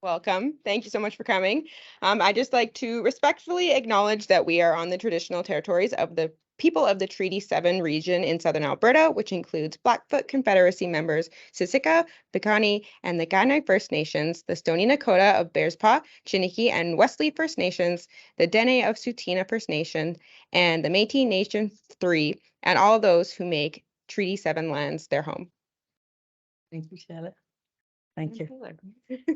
Welcome. Thank you so much for coming. I'd just like to respectfully acknowledge that we are on the traditional territories of the people of the Treaty 7 region in southern Alberta, which includes Blackfoot Confederacy members Siksika, Piikani, and the Kainai First Nations, the Stoney Nakoda of Bearspaw, Chiniki, and Wesley First Nations, the Dene of Tsuut'ina First Nation, and the Métis Nation 3, and all those who make Treaty 7 lands their home. Thank you, Charlotte. Thank you.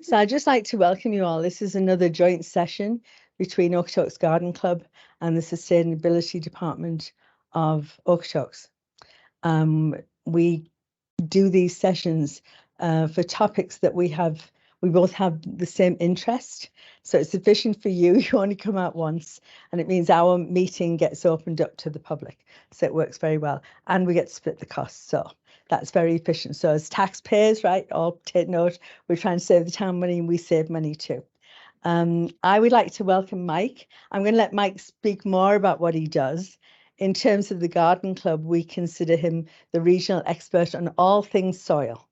So I'd just like to welcome you all. This is another joint session between Okotoks Garden Club and the Sustainability Department of Okotoks. We do these sessions for topics that we both have the same interest. So it's sufficient for you. You only come out once, and it means our meeting gets opened up to the public. So it works very well. And we get to split the costs. So that's very efficient. So as taxpayers, right, all take note, we're trying to save the town money and we save money too. I would like to welcome Mike. I'm going to let Mike speak more about what he does. In terms of the Garden Club, we consider him the regional expert on all things soil.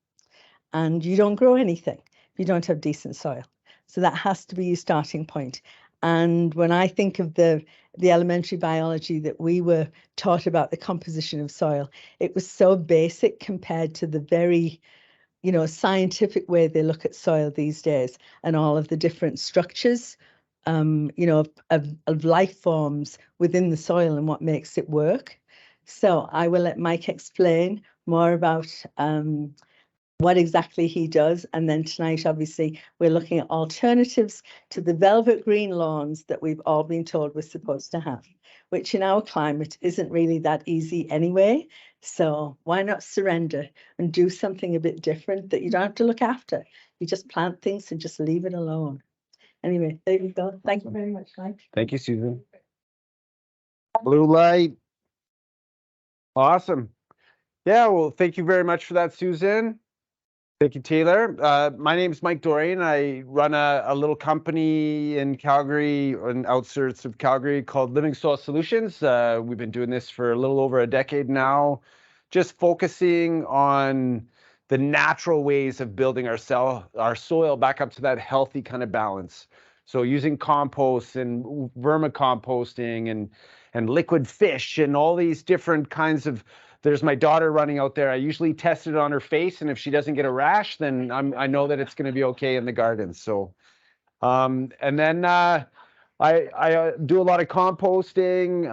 And you don't grow anything if you don't have decent soil. So that has to be your starting point. And when I think of the elementary biology that we were taught about the composition of soil, it was so basic compared to the very, scientific way they look at soil these days and all of the different structures, of life forms within the soil and what makes it work. So I will let Mike explain more about what exactly he does. And then tonight, obviously, we're looking at alternatives to the velvet green lawns that we've all been told we're supposed to have, which in our climate isn't really that easy anyway. So why not surrender and do something a bit different that you don't have to look after? You just plant things and just leave it alone. Anyway, there you go. Thank you very much, Mike. Thank you, Susan. Blue light. Awesome. Yeah, well, thank you very much for that, Susan. Thank you, Taylor. My name is Mike Dorian. I run a little company in Calgary, on outskirts of Calgary, called Living Soil Solutions. We've been doing this for a little over a decade now, just focusing on the natural ways of building our soil back up to that healthy kind of balance. So using compost and vermicomposting and liquid fish and all these different kinds of. There's my daughter running out there. I usually test it on her face, and if she doesn't get a rash, then I know that it's going to be okay in the garden. So, and then I do a lot of composting.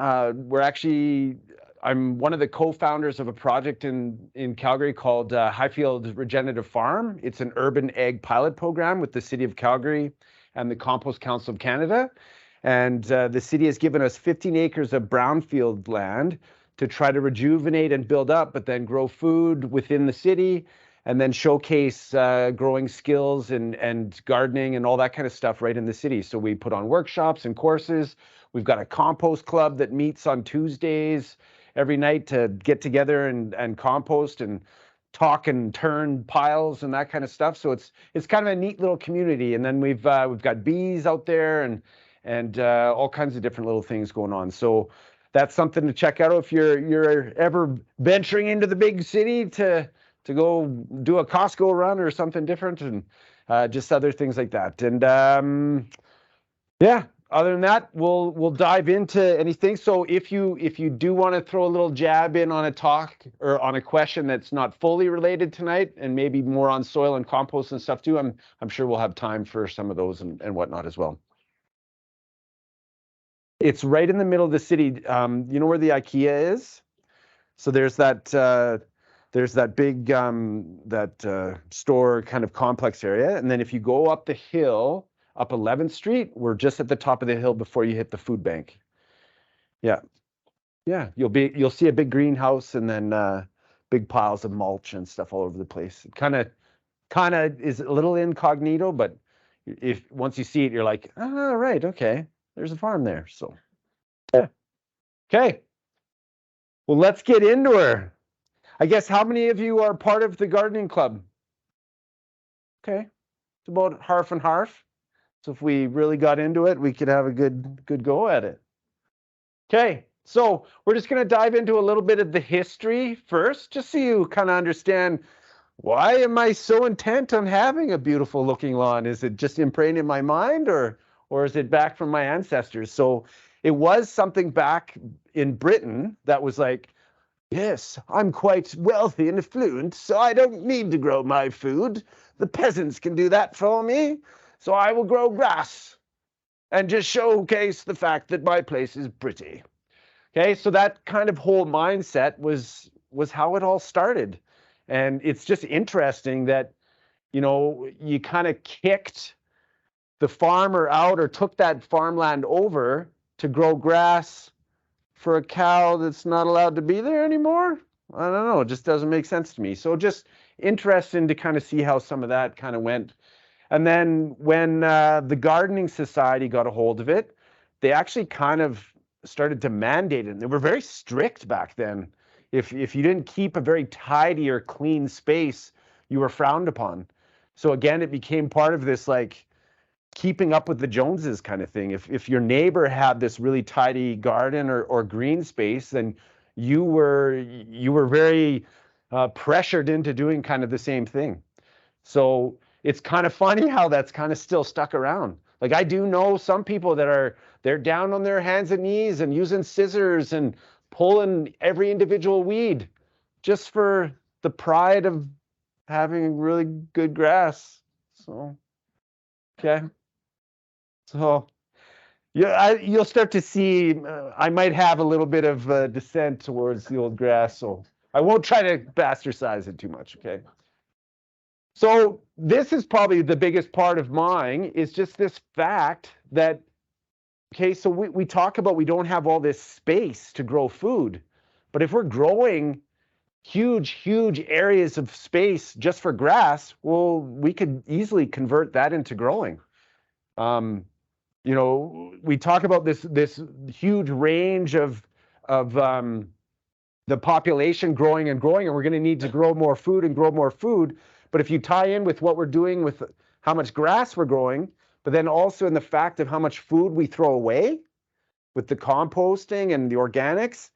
I'm one of the co-founders of a project in Calgary called Highfield Regenerative Farm. It's an urban ag pilot program with the City of Calgary and the Compost Council of Canada. And the city has given us 15 acres of brownfield land to try to rejuvenate and build up, but then grow food within the city and then showcase growing skills and gardening and all that kind of stuff right in the city. So we put on workshops and courses. We've got a compost club that meets on Tuesdays every night to get together and compost and talk and turn piles and that kind of stuff. So it's kind of a neat little community. And then we've got bees out there and all kinds of different little things going on. So that's something to check out if you're ever venturing into the big city to go do a Costco run or something different, and just other things like that. And yeah, other than that, we'll dive into anything. So if you do want to throw a little jab in on a talk or on a question that's not fully related tonight, and maybe more on soil and compost and stuff too, I'm sure we'll have time for some of those and whatnot as well. It's right in the middle of the city. You know where the IKEA is? So there's that big store kind of complex area, and then if you go up the hill, up 11th Street, we're just at the top of the hill before you hit the food bank. Yeah, you'll see a big greenhouse and then big piles of mulch and stuff all over the place. It kind of is a little incognito, but if once you see it, you're like, oh, right, okay. There's a farm there, so yeah. Okay. Well, let's get into her. I guess how many of you are part of the gardening club? Okay, it's about half and half. So if we really got into it, we could have a good go at it. Okay, so we're just going to dive into a little bit of the history first, just so you kind of understand why am I so intent on having a beautiful looking lawn? Is it just ingrained in my mind, or is it back from my ancestors? So it was something back in Britain that was like, yes, I'm quite wealthy and affluent, so I don't need to grow my food. The peasants can do that for me. So I will grow grass and just showcase the fact that my place is pretty. Okay, so that kind of whole mindset was how it all started. And it's just interesting that, you know, you kind of kicked the farmer out or took that farmland over to grow grass for a cow that's not allowed to be there anymore. I don't know, it just doesn't make sense to me. So just interesting to kind of see how some of that kind of went. And then when the Gardening Society got a hold of it, they actually kind of started to mandate it. They were very strict back then. If you didn't keep a very tidy or clean space, you were frowned upon. So again, it became part of this like keeping up with the Joneses kind of thing. If your neighbor had this really tidy garden or green space, then you were very pressured into doing kind of the same thing. So it's kind of funny how that's kind of still stuck around. Like I do know some people that they're down on their hands and knees and using scissors and pulling every individual weed just for the pride of having really good grass. So, okay. So yeah, you'll start to see I might have a little bit of dissent towards the old grass, so I won't try to bastardize it too much, okay? So this is probably the biggest part of mine, is just this fact that, okay, so we talk about we don't have all this space to grow food, but if we're growing huge areas of space just for grass, well, we could easily convert that into growing. You know, we talk about this huge range of the population growing and growing, and we're going to need to grow more food and grow more food. But if you tie in with what we're doing with how much grass we're growing, but then also in the fact of how much food we throw away with the composting and the organics,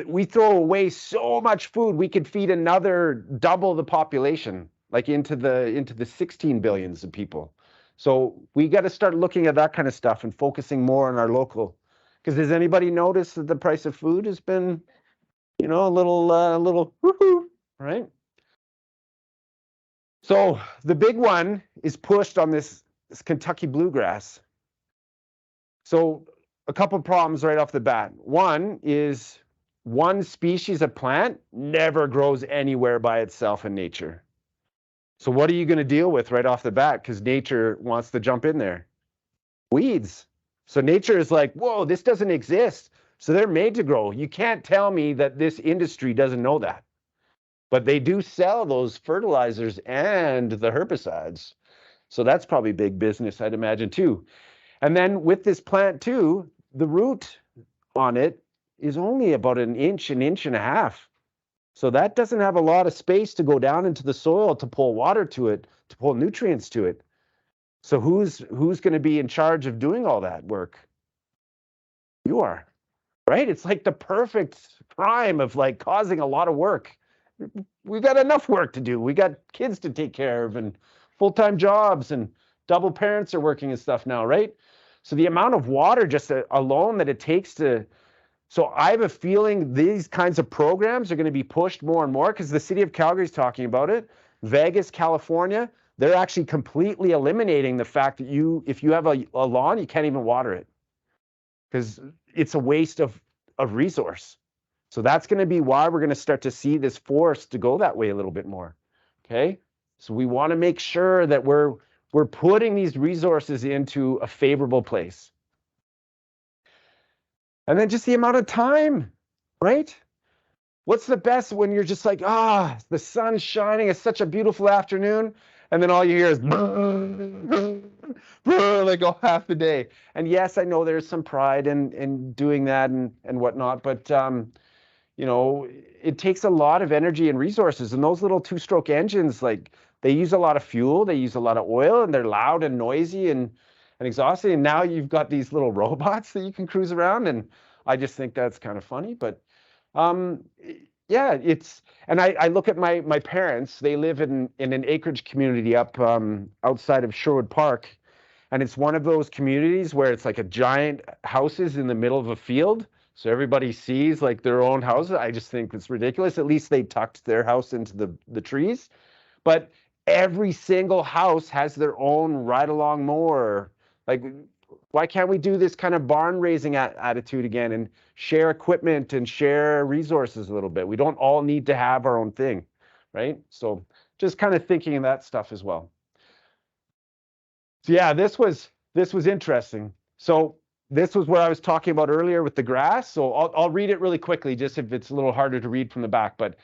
we throw away so much food, we could feed another double the population, like into the 16 billions of people. So we got to start looking at that kind of stuff and focusing more on our local. Because has anybody noticed that the price of food has been, you know, a little woohoo, right? So the big one is pushed on this Kentucky bluegrass. So a couple of problems right off the bat. One is one species of plant never grows anywhere by itself in nature. So what are you going to deal with right off the bat? Because nature wants to jump in there. Weeds. So nature is like, whoa, this doesn't exist. So they're made to grow. You can't tell me that this industry doesn't know that. But they do sell those fertilizers and the herbicides. So that's probably big business, I'd imagine, too. And then with this plant, too, the root on it is only about an inch and a half. So that doesn't have a lot of space to go down into the soil to pull water to it, to pull nutrients to it. So who's going to be in charge of doing all that work? You are, right? It's like the perfect crime of like causing a lot of work. We've got enough work to do. We got kids to take care of and full-time jobs, and double parents are working and stuff now, right? So the amount of water just alone that it takes to, so I have a feeling these kinds of programs are going to be pushed more and more, because the city of Calgary is talking about it. Vegas, California, they're actually completely eliminating the fact that if you have a lawn, you can't even water it because it's a waste of resource. So that's going to be why we're going to start to see this force to go that way a little bit more. Okay, so we want to make sure that we're putting these resources into a favorable place. And then just the amount of time, right? What's the best when you're just like, the sun's shining, it's such a beautiful afternoon, and then all you hear is like half the day. And yes, I know there's some pride in doing that and whatnot, but you know, it takes a lot of energy and resources, and those little two-stroke engines, like, they use a lot of fuel, they use a lot of oil, and they're loud and noisy and exhausting. And now you've got these little robots that you can cruise around, and I just think that's kind of funny. But Yeah, and I look at my parents, they live in an acreage community up outside of Sherwood Park. And it's one of those communities where it's like a giant houses in the middle of a field. So everybody sees like their own houses. I just think it's ridiculous. At least they tucked their house into the trees. But every single house has their own ride-along mower. Like, why can't we do this kind of barn raising attitude again and share equipment and share resources a little bit? We don't all need to have our own thing, right? So just kind of thinking of that stuff as well. So yeah, this was interesting. So this was what I was talking about earlier with the grass. So I'll read it really quickly, just if it's a little harder to read from the back. But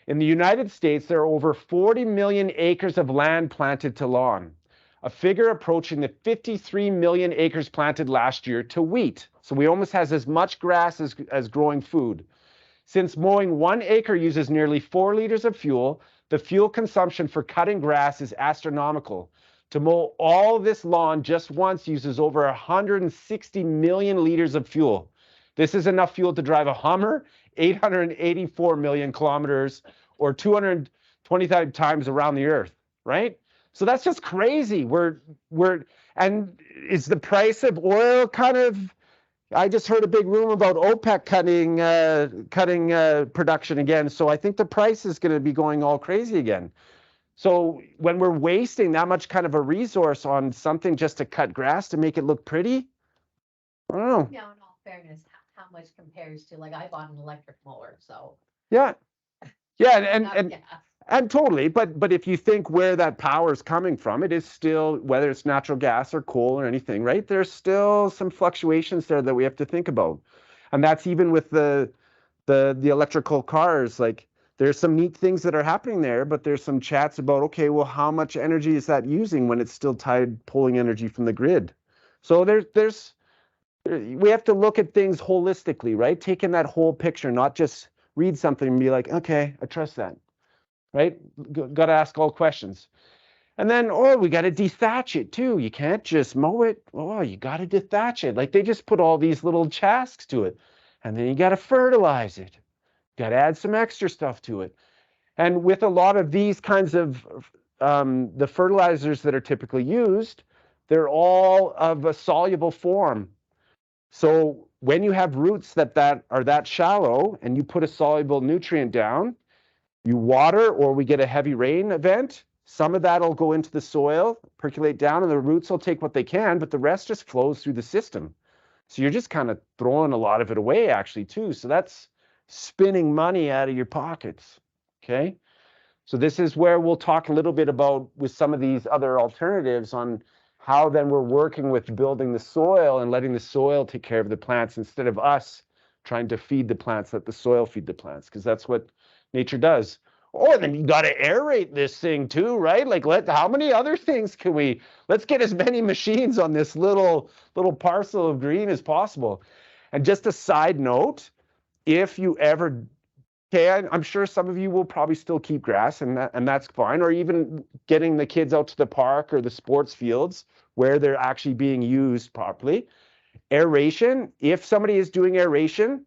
in the United States, there are over 40 million acres of land planted to lawn, a figure approaching the 53 million acres planted last year to wheat. So we almost has as much grass as growing food. Since mowing 1 acre uses nearly 4 liters of fuel, the fuel consumption for cutting grass is astronomical. To mow all this lawn just once uses over 160 million liters of fuel. This is enough fuel to drive a Hummer 884 million kilometers or 225 times around the earth, right? So that's just crazy. And is the price of oil kind of, I just heard a big rumor about OPEC cutting production again. So I think the price is going to be going all crazy again. So when we're wasting that much kind of a resource on something just to cut grass to make it look pretty, I don't know. Now, in all fairness, how much compares to, like, I bought an electric mower, so. Yeah, Yeah. and totally. But if you think where that power is coming from, it is still, whether it's natural gas or coal or anything, right? There's still some fluctuations there that we have to think about, and that's even with the electrical cars. Like, there's some neat things that are happening there, but there's some chats about, okay, well, how much energy is that using when it's still pulling energy from the grid? So we have to look at things holistically, right? Taking that whole picture, not just read something and be like, okay, I trust that, right? Got to ask all questions. And then, we got to dethatch it too. You can't just mow it. You got to dethatch it. Like, they just put all these little tasks to it. And then you got to fertilize it. Got to add some extra stuff to it. And with a lot of these kinds of the fertilizers that are typically used, they're all of a soluble form. So when you have roots that are that shallow and you put a soluble nutrient down, you water or we get a heavy rain event, some of that will go into the soil, percolate down, and the roots will take what they can, but the rest just flows through the system. So you're just kind of throwing a lot of it away actually too. So that's spinning money out of your pockets, okay? So this is where we'll talk a little bit about with some of these other alternatives on how then we're working with building the soil and letting the soil take care of the plants instead of us trying to feed the plants, let the soil feed the plants, because that's what nature does. And then you got to aerate this thing too, right? Like, how many other things can let's get as many machines on this little parcel of green as possible. And just a side note, if you ever, I'm sure some of you will probably still keep grass, and that's fine, or even getting the kids out to the park or the sports fields where they're actually being used properly. Aeration, if somebody is doing aeration,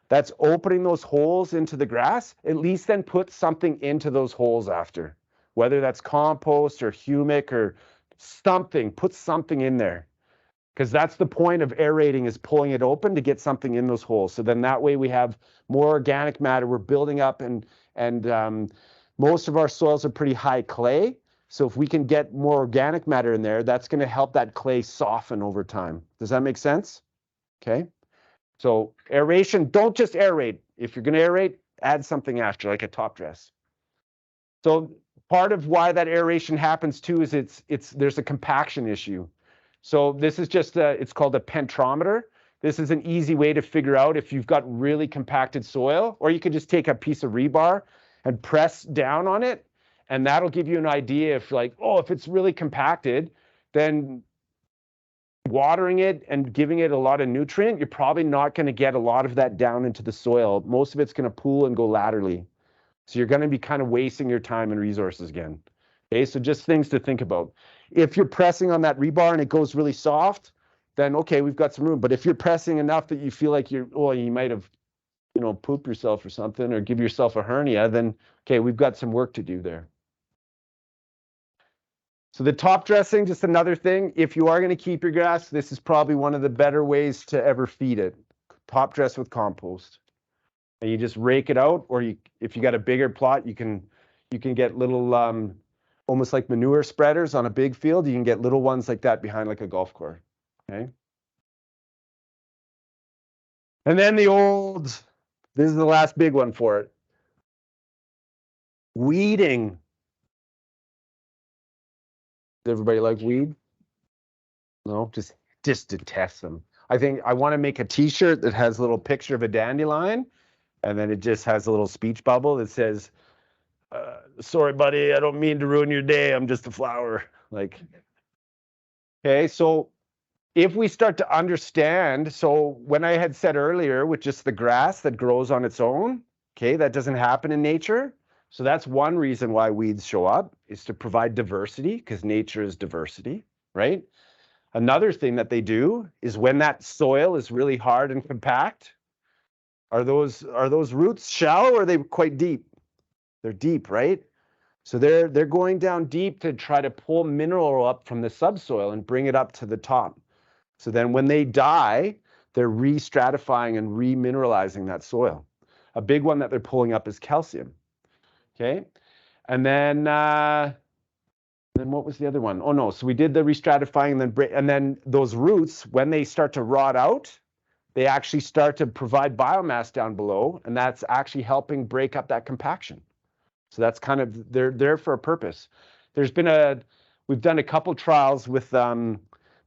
that's opening those holes into the grass, at least then put something into those holes after, whether that's compost or humic or something, put something in there. Because that's the point of aerating, is pulling it open to get something in those holes. So then that way we have more organic matter. We're building up, and most of our soils are pretty high clay. So if we can get more organic matter in there, that's going to help that clay soften over time. Does that make sense? Okay. So aeration, don't just aerate. If you're going to aerate, add something after, like a top dress. So part of why that aeration happens too is there's a compaction issue. So this is just it's called a pentrometer. This is an easy way to figure out if you've got really compacted soil, or you could just take a piece of rebar and press down on it, and that'll give you an idea if if it's really compacted, then watering it and giving it a lot of nutrient, you're probably not going to get a lot of that down into the soil. Most of it's going to pool and go laterally. So you're going to be kind of wasting your time and resources again. Okay, so just things to think about. If you're pressing on that rebar and it goes really soft, then okay, we've got some room. But if you're pressing enough that you feel like you might have poop yourself or something or give yourself a hernia, then, okay, we've got some work to do there. So the top dressing, just another thing, if you are going to keep your grass, this is probably one of the better ways to ever feed it. Top dress with compost. And you just rake it out, or if you got a bigger plot, you can get little almost like manure spreaders on a big field. You can get little ones like that behind like a golf course. Okay. And then this is the last big one for it. Weeding. Does everybody like weed? No, just detest them. I think I want to make a t-shirt that has a little picture of a dandelion, and then it just has a little speech bubble that says, sorry, buddy, I don't mean to ruin your day. I'm just a flower. Like, okay, so if we start to understand, so when I had said earlier with just the grass that grows on its own, okay, that doesn't happen in nature. So that's one reason why weeds show up, is to provide diversity, because nature is diversity, right? Another thing that they do is when that soil is really hard and compact, are those roots shallow or are they quite deep? They're deep, right? So they're going down deep to try to pull mineral up from the subsoil and bring it up to the top. So then when they die, they're re-stratifying and re-mineralizing that soil. A big one that they're pulling up is calcium. Okay. And then what was the other one? Oh no, so we did the re-stratifying and then those roots, when they start to rot out, they actually start to provide biomass down below, and that's actually helping break up that compaction. So that's kind of, they're there for a purpose. We've done a couple trials with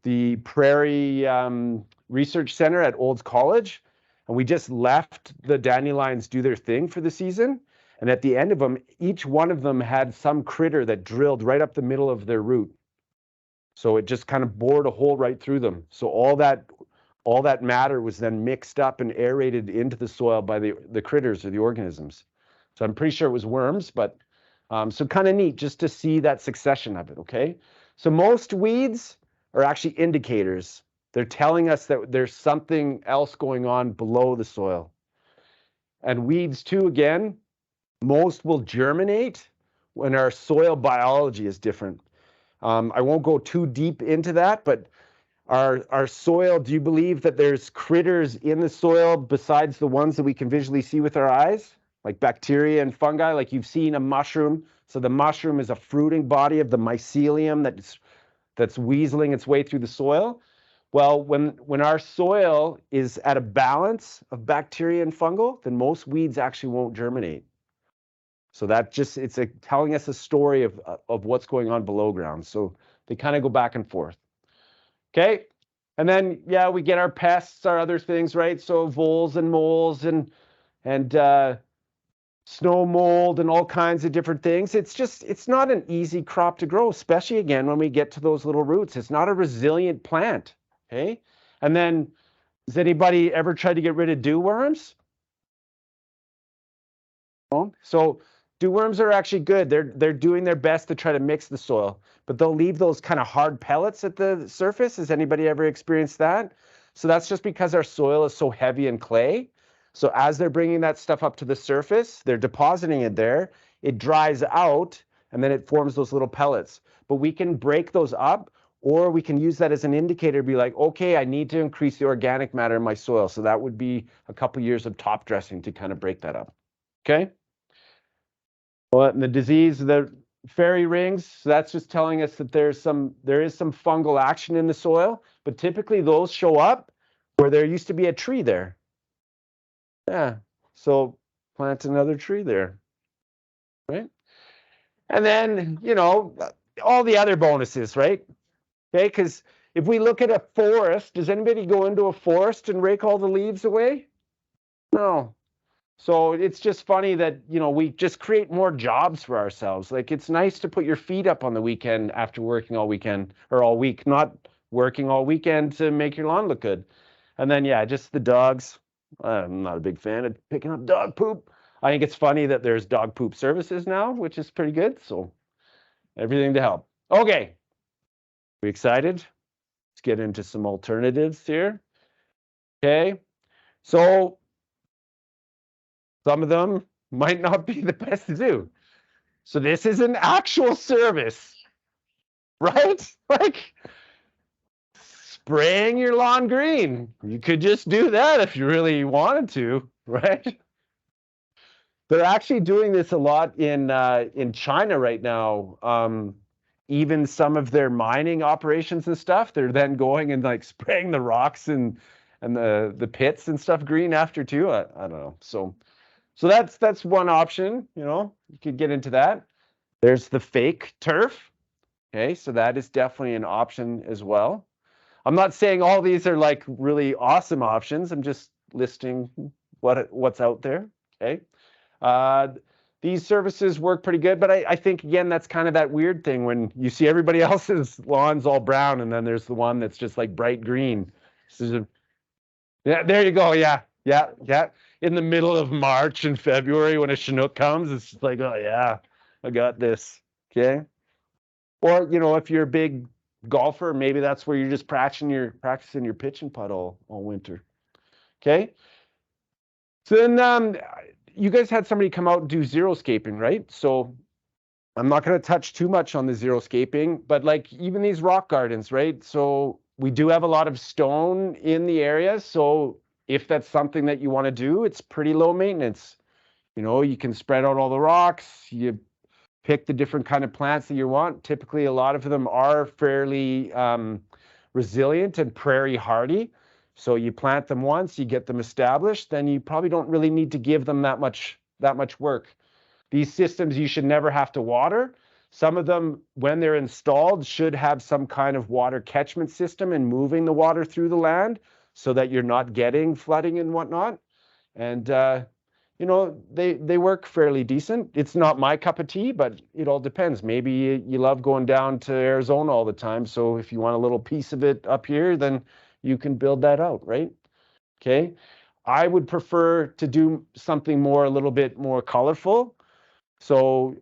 the Prairie Research Center at Olds College, and we just left the dandelions do their thing for the season. And at the end of them, each one of them had some critter that drilled right up the middle of their root. So it just kind of bored a hole right through them. So all that matter was then mixed up and aerated into the soil by the critters or the organisms. So I'm pretty sure it was worms, but so kind of neat just to see that succession of it, okay? So most weeds are actually indicators. They're telling us that there's something else going on below the soil. And weeds too, again, most will germinate when our soil biology is different. I won't go too deep into that, but our soil, do you believe that there's critters in the soil besides the ones that we can visually see with our eyes? Like bacteria and fungi, like you've seen a mushroom. So the mushroom is a fruiting body of the mycelium that's weaseling its way through the soil. Well, when our soil is at a balance of bacteria and fungal, then most weeds actually won't germinate. So that it's telling us a story of what's going on below ground. So they kind of go back and forth. Okay. And then, yeah, we get our pests, our other things, right? So voles and moles and snow mold and all kinds of different things. It's not an easy crop to grow, especially again, when we get to those little roots. It's not a resilient plant. Okay. And then, has anybody ever tried to get rid of dew worms? No? So dew worms are actually good. They're doing their best to try to mix the soil, but they'll leave those kind of hard pellets at the surface. Has anybody ever experienced that? So that's just because our soil is so heavy in clay. So as they're bringing that stuff up to the surface, they're depositing it there. It dries out, and then it forms those little pellets. But we can break those up, or we can use that as an indicator to be like, okay, I need to increase the organic matter in my soil. So that would be a couple years of top dressing to kind of break that up. Okay. Well, and the disease, the fairy rings, so that's just telling us that there is some fungal action in the soil, but typically those show up where there used to be a tree there. Yeah, so plant another tree there, right? And then, all the other bonuses, right? Okay, because if we look at a forest, does anybody go into a forest and rake all the leaves away? No. So it's just funny that, we just create more jobs for ourselves. Like, it's nice to put your feet up on the weekend after working all weekend or all week, not working all weekend to make your lawn look good. And then, yeah, just the dogs. I'm not a big fan of picking up dog poop. I think it's funny that there's dog poop services now, which is pretty good. So everything to help. Okay. We excited? Let's get into some alternatives here. Okay. So Some of them might not be the best to do. So this is an actual service, right? Like spraying your lawn green. You could just do that if you really wanted to, right? They're actually doing this a lot in China right now. Even some of their mining operations and stuff, they're then going and like spraying the rocks and the pits and stuff green after too. I don't know. So that's one option. You know, you could get into that. There's the fake turf. Okay, so that is definitely an option as well. I'm not saying all these are like really awesome options. I'm just listing what's out there. Okay. These services work pretty good, but I think again that's kind of that weird thing when you see everybody else's lawns all brown and then there's the one that's just like bright green. Yeah, there you go. Yeah. In the middle of March and February when a Chinook comes, it's just like, oh yeah, I got this. Okay. Or you know, if you're a big golfer, maybe that's where you're just practicing your pitch and putt all winter. Okay. So then you guys had somebody come out and do xeriscaping, right? So I'm not going to touch too much on the xeriscaping, but like even these rock gardens, right? So we do have a lot of stone in the area. So if that's something that you want to do, it's pretty low maintenance. You know, you can spread out all the rocks, you pick the different kind of plants that you want. Typically, a lot of them are fairly resilient and prairie hardy. So you plant them once, you get them established, then you probably don't really need to give them that much work. These systems you should never have to water. Some of them, when they're installed, should have some kind of water catchment system and moving the water through the land so that you're not getting flooding and whatnot. And you know, they work fairly decent. It's not my cup of tea, but it all depends. Maybe you love going down to Arizona all the time. So if you want a little piece of it up here, then you can build that out, right? Okay. I would prefer to do something more, a little bit more colorful. So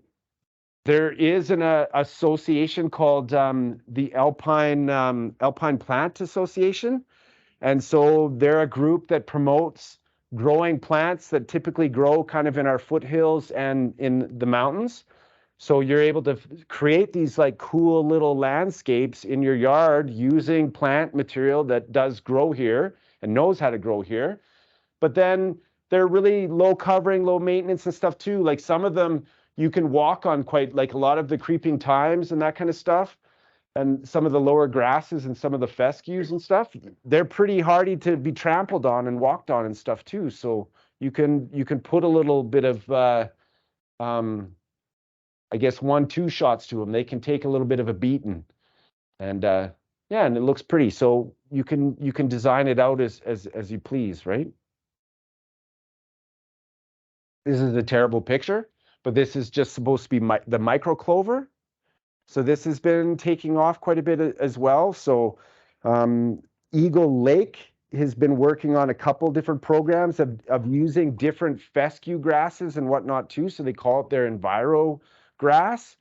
there is an association called the Alpine Plant Association. And so they're a group that promotes growing plants that typically grow kind of in our foothills and in the mountains. So you're able to create these like cool little landscapes in your yard using plant material that does grow here and knows how to grow here. But then they're really low covering, low maintenance and stuff too. Like some of them you can walk on quite, like a lot of the creeping thymes and that kind of stuff. And some of the lower grasses and some of the fescues and stuff, they're pretty hardy to be trampled on and walked on and stuff too. So you can put a little bit of I guess 1-2 shots to them. They can take a little bit of a beating, and yeah, and it looks pretty. So you can design it out as you please, right? This is a terrible picture, but this is just supposed to be the micro clover. So this has been taking off quite a bit as well. So Eagle Lake has been working on a couple different programs of using different fescue grasses and whatnot too. So they call it their enviro grass.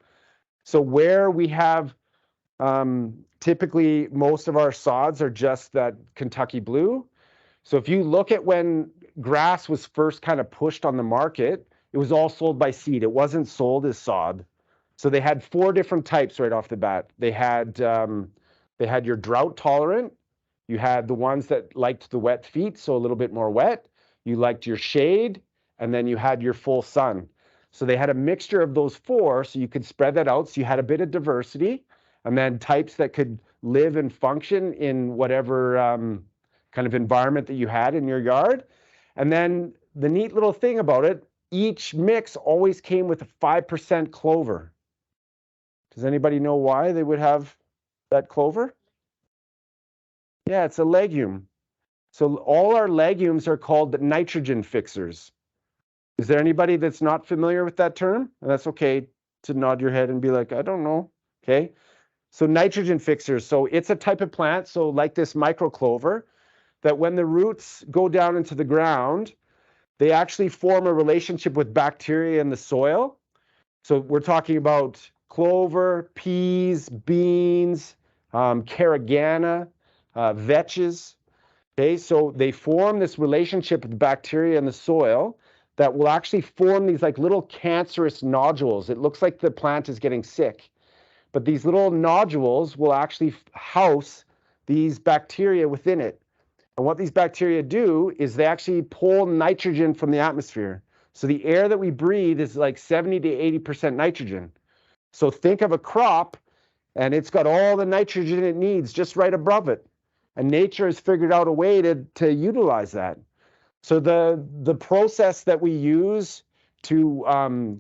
So where we have typically most of our sods are just that Kentucky blue. So if you look at when grass was first kind of pushed on the market, it was all sold by seed. It wasn't sold as sod. So they had 4 different types right off the bat. They had your drought tolerant. You had the ones that liked the wet feet, so a little bit more wet. You liked your shade, and then you had your full sun. So they had a mixture of those 4, so you could spread that out. So you had a bit of diversity, and then types that could live and function in whatever kind of environment that you had in your yard. And then the neat little thing about it, each mix always came with a 5% clover. Does anybody know why they would have that clover? Yeah, it's a legume. So all our legumes are called nitrogen fixers. Is there anybody that's not familiar with that term? And that's okay to nod your head and be like, I don't know. Okay. So nitrogen fixers. So it's a type of plant. So like this micro clover, that when the roots go down into the ground, they actually form a relationship with bacteria in the soil. So we're talking about clover, peas, beans, carragana, vetches. Okay, so they form this relationship with bacteria in the soil that will actually form these like little cancerous nodules. It looks like the plant is getting sick, but these little nodules will actually house these bacteria within it. And what these bacteria do is they actually pull nitrogen from the atmosphere. So the air that we breathe is like 70 to 80% nitrogen. So think of a crop and it's got all the nitrogen it needs just right above it. And nature has figured out a way to utilize that. So the process that we use to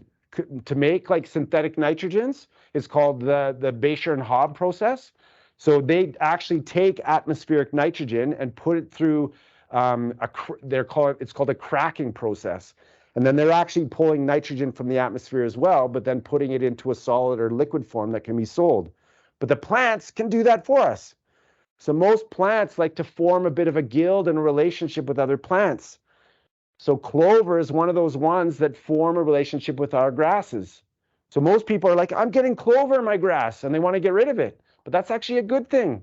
make like synthetic nitrogens is called the Becher and Hobb process. So they actually take atmospheric nitrogen and put it through it's called a cracking process. And then they're actually pulling nitrogen from the atmosphere as well, but then putting it into a solid or liquid form that can be sold. But the plants can do that for us. So most plants like to form a bit of a guild and a relationship with other plants. So clover is one of those ones that form a relationship with our grasses. So most people are like, I'm getting clover in my grass, and they want to get rid of it. But that's actually a good thing.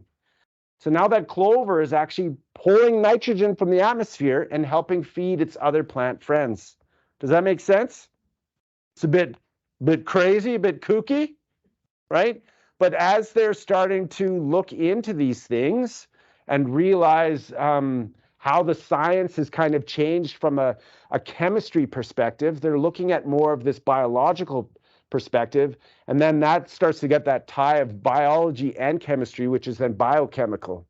So now that clover is actually pulling nitrogen from the atmosphere and helping feed its other plant friends. Does that make sense? It's a bit crazy, a bit kooky, right? But as they're starting to look into these things and realize how the science has kind of changed from a chemistry perspective, they're looking at more of this biological perspective. And then that starts to get that tie of biology and chemistry, which is then biochemical.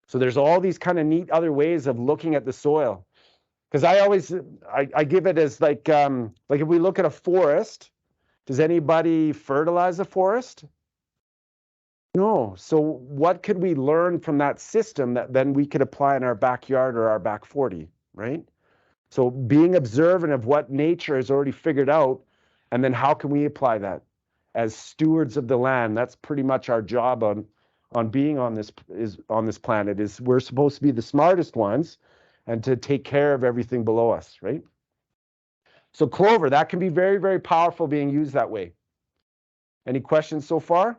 So there's all these kind of neat other ways of looking at the soil. Because I give it as like if we look at a forest, does anybody fertilize a forest? No. So what could we learn from that system that then we could apply in our backyard or our back 40, right? So being observant of what nature has already figured out, and then how can we apply that as stewards of the land? That's pretty much our job on being on this planet. Is we're supposed to be the smartest ones and to take care of everything below us, right? So clover, that can be very, very powerful being used that way. Any questions so far?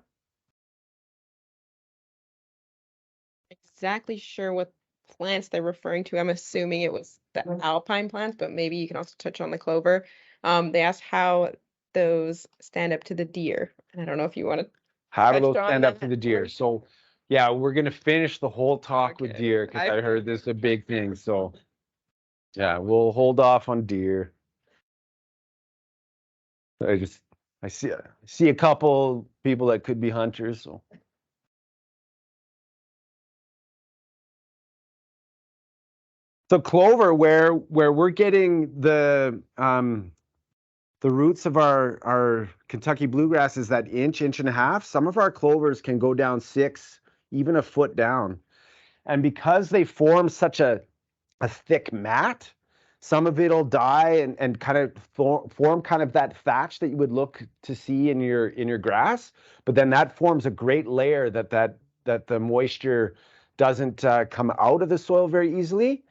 Exactly sure what plants they're referring to. I'm assuming it was the alpine plants, but maybe you can also touch on the clover. They asked how those stand up to the deer. And I don't know if you want to How do touched those on stand up that to the deer? or- So yeah, we're gonna finish the whole talk with Okay. deer because I heard this is a big thing. So yeah, we'll hold off on deer. I see a couple people that could be hunters. So clover, where we're getting the roots of our Kentucky bluegrass is that inch and a half. Some of our clovers can go down 6, even a foot down. And because they form such a thick mat, some of it'll die and kind of form kind of that thatch that you would look to see in your grass. But then that forms a great layer that the moisture doesn't come out of the soil very easily.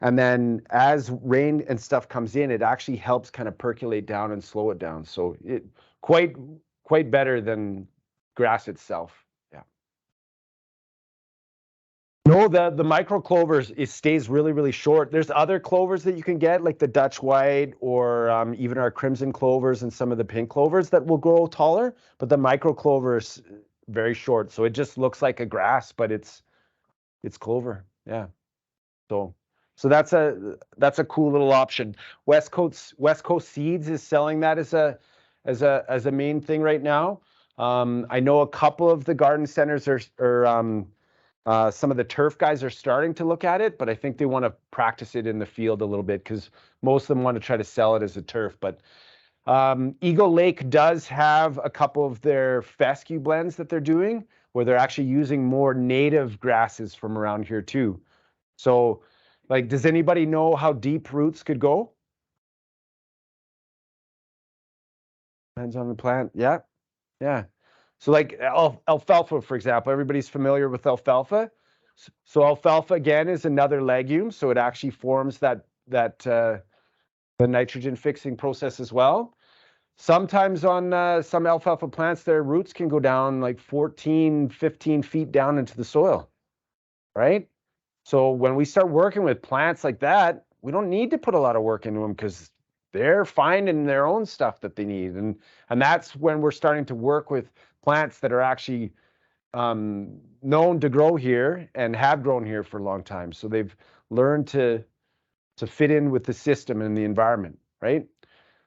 And then as rain and stuff comes in, it actually helps kind of percolate down and slow it down. So it quite better than grass itself. Yeah. No, the micro clovers, it stays really, really short. There's other clovers that you can get, like the Dutch white or even our crimson clovers and some of the pink clovers that will grow taller. But the micro clover is very short, so it just looks like a grass, but it's clover. Yeah. So that's a cool little option. West Coast Seeds is selling that as a main thing right now. I know a couple of the garden centers are some of the turf guys are starting to look at it, but I think they want to practice it in the field a little bit because most of them want to try to sell it as a turf. But Eagle Lake does have a couple of their fescue blends that they're doing where they're actually using more native grasses from around here too. So, like, does anybody know how deep roots could go? Depends on the plant. Yeah, yeah. So like alfalfa, for example, everybody's familiar with alfalfa. So alfalfa again is another legume. So it actually forms the nitrogen fixing process as well. Sometimes on some alfalfa plants, their roots can go down like 14, 15 feet down into the soil, right? So when we start working with plants like that, we don't need to put a lot of work into them because they're finding their own stuff that they need. And that's when we're starting to work with plants that are actually known to grow here and have grown here for a long time. So they've learned to fit in with the system and the environment, right?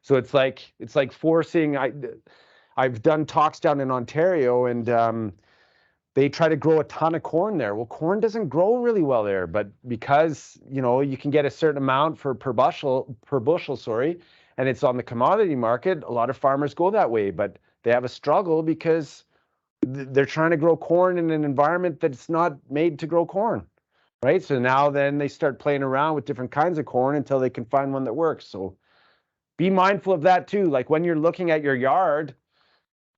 So it's like forcing. I've done talks down in Ontario, and they try to grow a ton of corn there. Well, corn doesn't grow really well there, but because you can get a certain amount per bushel, sorry, and it's on the commodity market, a lot of farmers go that way, but they have a struggle because they're trying to grow corn in an environment that's not made to grow corn, right? So now then they start playing around with different kinds of corn until they can find one that works. So be mindful of that too. Like when you're looking at your yard,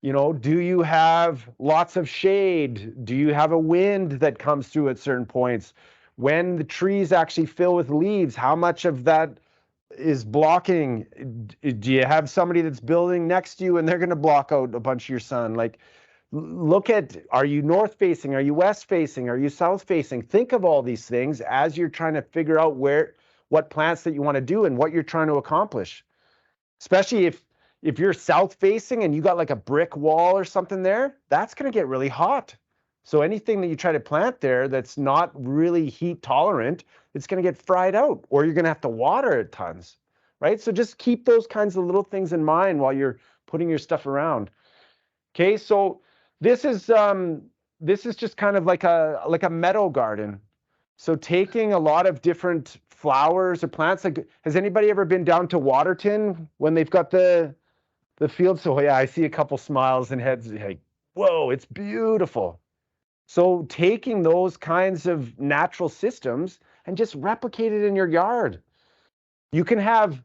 do you have lots of shade? Do you have a wind that comes through at certain points? When the trees actually fill with leaves, how much of that is blocking? Do you have somebody that's building next to you and they're going to block out a bunch of your sun? Like, look at, are you north facing? Are you west facing? Are you south facing? Think of all these things as you're trying to figure out what plants that you want to do and what you're trying to accomplish. Especially if you're south facing and you got like a brick wall or something there, that's going to get really hot. So anything that you try to plant there that's not really heat tolerant, it's going to get fried out, or you're going to have to water it tons, right? So just keep those kinds of little things in mind while you're putting your stuff around. Okay, so this is just kind of like a meadow garden. So taking a lot of different flowers or plants. Like, has anybody ever been down to Waterton when they've got the field? So yeah, I see a couple smiles and heads like, whoa, it's beautiful. So taking those kinds of natural systems and just replicate it in your yard. You can have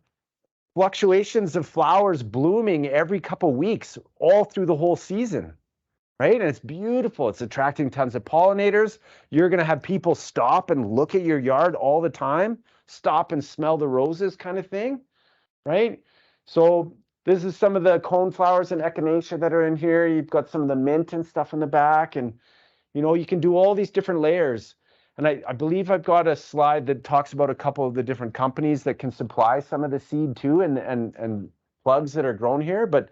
fluctuations of flowers blooming every couple weeks all through the whole season, right? And it's beautiful. It's attracting tons of pollinators. You're going to have people stop and look at your yard all the time, stop and smell the roses kind of thing, right? So this is some of the coneflowers and echinacea that are in here. You've got some of the mint and stuff in the back, and you can do all these different layers. And I believe I've got a slide that talks about a couple of the different companies that can supply some of the seed too, and plugs that are grown here. But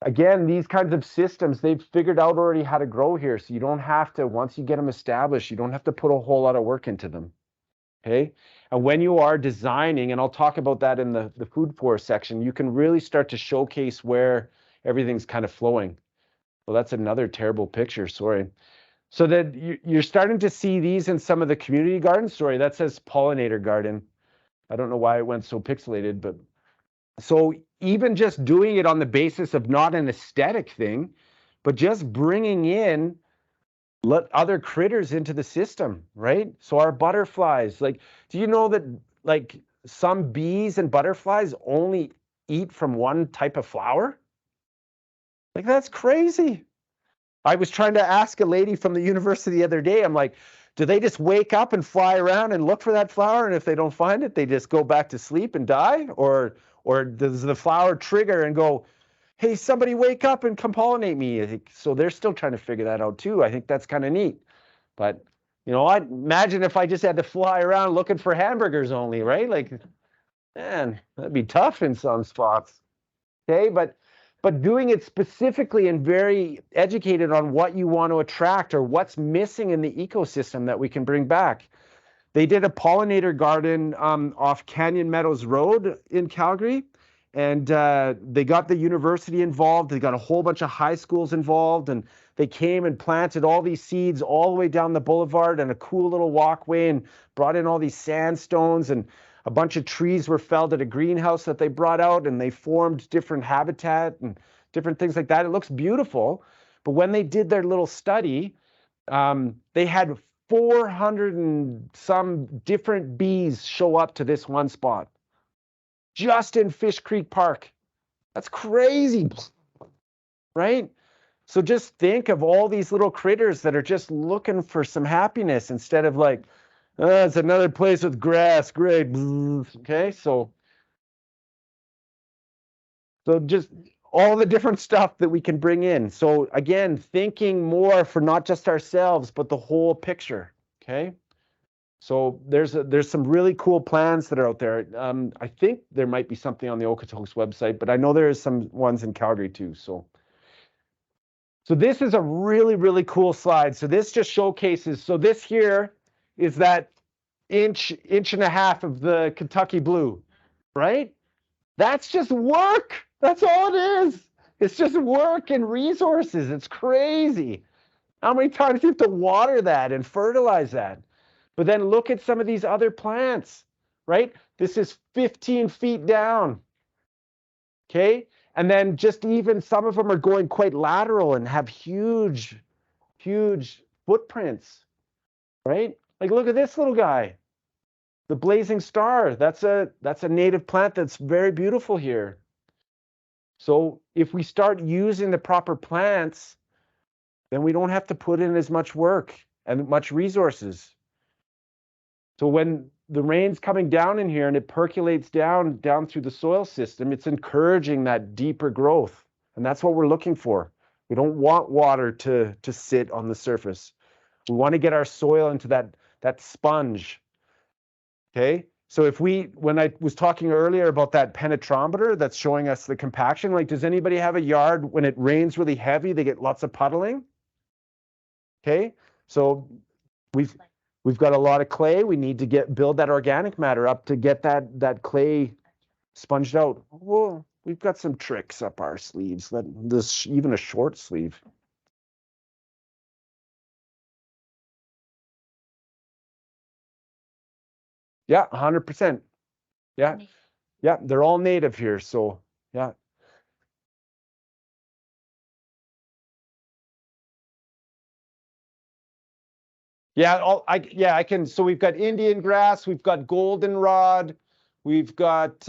again, these kinds of systems, they've figured out already how to grow here. So you don't have to, once you get them established, you don't have to put a whole lot of work into them. Okay. And when you are designing, and I'll talk about that in the food forest section, you can really start to showcase where everything's kind of flowing. Well, that's another terrible picture, sorry. So that you're starting to see these in some of the community gardens. Sorry, that says pollinator garden. I don't know why it went so pixelated, but so even just doing it on the basis of not an aesthetic thing, but just bringing in other critters into the system, right? So our butterflies, like, do you know that like some bees and butterflies only eat from one type of flower? Like, that's crazy. I was trying to ask a lady from the university the other day, I'm like, do they just wake up and fly around and look for that flower, and if they don't find it, they just go back to sleep and die? Or does the flower trigger and go, hey, somebody wake up and come pollinate me? I think, so they're still trying to figure that out too. I think that's kind of neat. But, I'd imagine if I just had to fly around looking for hamburgers only, right? Like, man, that'd be tough in some spots. Okay, but doing it specifically and very educated on what you want to attract or what's missing in the ecosystem that we can bring back. They did a pollinator garden off Canyon Meadows Road in Calgary, and they got the university involved. They got a whole bunch of high schools involved, and they came and planted all these seeds all the way down the boulevard and a cool little walkway, and brought in all these sandstones, and a bunch of trees were felled at a greenhouse that they brought out, and they formed different habitat and different things like that. It looks beautiful. But when they did their little study, they had 400 and some different bees show up to this one spot just in Fish Creek Park. That's crazy, right? So just think of all these little critters that are just looking for some happiness instead of like, it's another place with grass, great. Okay, so just all the different stuff that we can bring in. So again, thinking more for not just ourselves, but the whole picture, okay? So there's some really cool plans that are out there. I think there might be something on the Okotoks website, but I know there is some ones in Calgary too. So this is a really, really cool slide. So this just showcases, so this here is that inch and a half of the Kentucky blue, right? That's just work. That's all it is. It's just work and resources. It's crazy. How many times do you have to water that and fertilize that? But then look at some of these other plants, right? This is 15 feet down, okay? And then just even some of them are going quite lateral and have huge, huge footprints, right? Like look at this little guy, the blazing star. That's a native plant that's very beautiful here. So if we start using the proper plants, then we don't have to put in as much work and much resources. So when the rain's coming down in here and it percolates down through the soil system, it's encouraging that deeper growth. And that's what we're looking for. We don't want water to sit on the surface. We want to get our soil into that sponge. Okay? So when I was talking earlier about that penetrometer that's showing us the compaction, like does anybody have a yard when it rains really heavy, they get lots of puddling? Okay? So we've got a lot of clay. We need to build that organic matter up to get that clay sponged out. Well, we've got some tricks up our sleeves. Even a short sleeve. Yeah, 100%. Yeah, yeah, they're all native here. So yeah. Yeah, I can. So we've got Indian grass, we've got goldenrod, we've got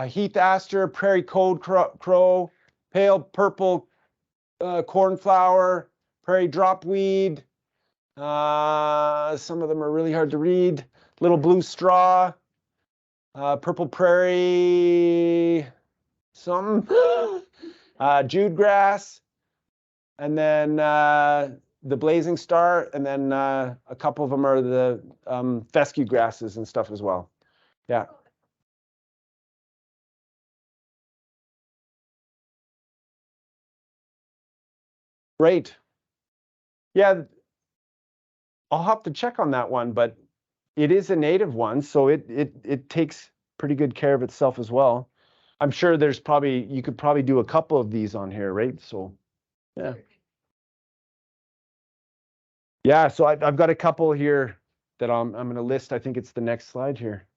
heath aster, prairie code crow, pale purple cornflower, prairie dropweed. Some of them are really hard to read. Little blue straw, purple prairie, some Jude grass, and then the blazing star, and then a couple of them are the fescue grasses and stuff as well. Yeah. Great. Yeah, I'll have to check on that one, but it is a native one, so it takes pretty good care of itself as well. I'm sure you could probably do a couple of these on here, right? So yeah. Yeah, so I've got a couple here that I'm going to list. I think it's the next slide here.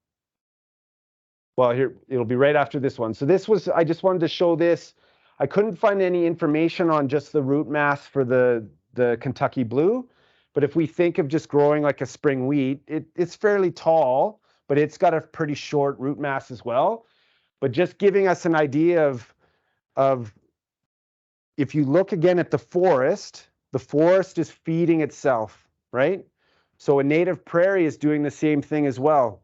Well, here it'll be right after this one. So I just wanted to show this. I couldn't find any information on just the root mass for the Kentucky blue, but if we think of just growing like a spring wheat, it's fairly tall, but it's got a pretty short root mass as well. But just giving us an idea of if you look again at the forest is feeding itself, right? So a native prairie is doing the same thing as well.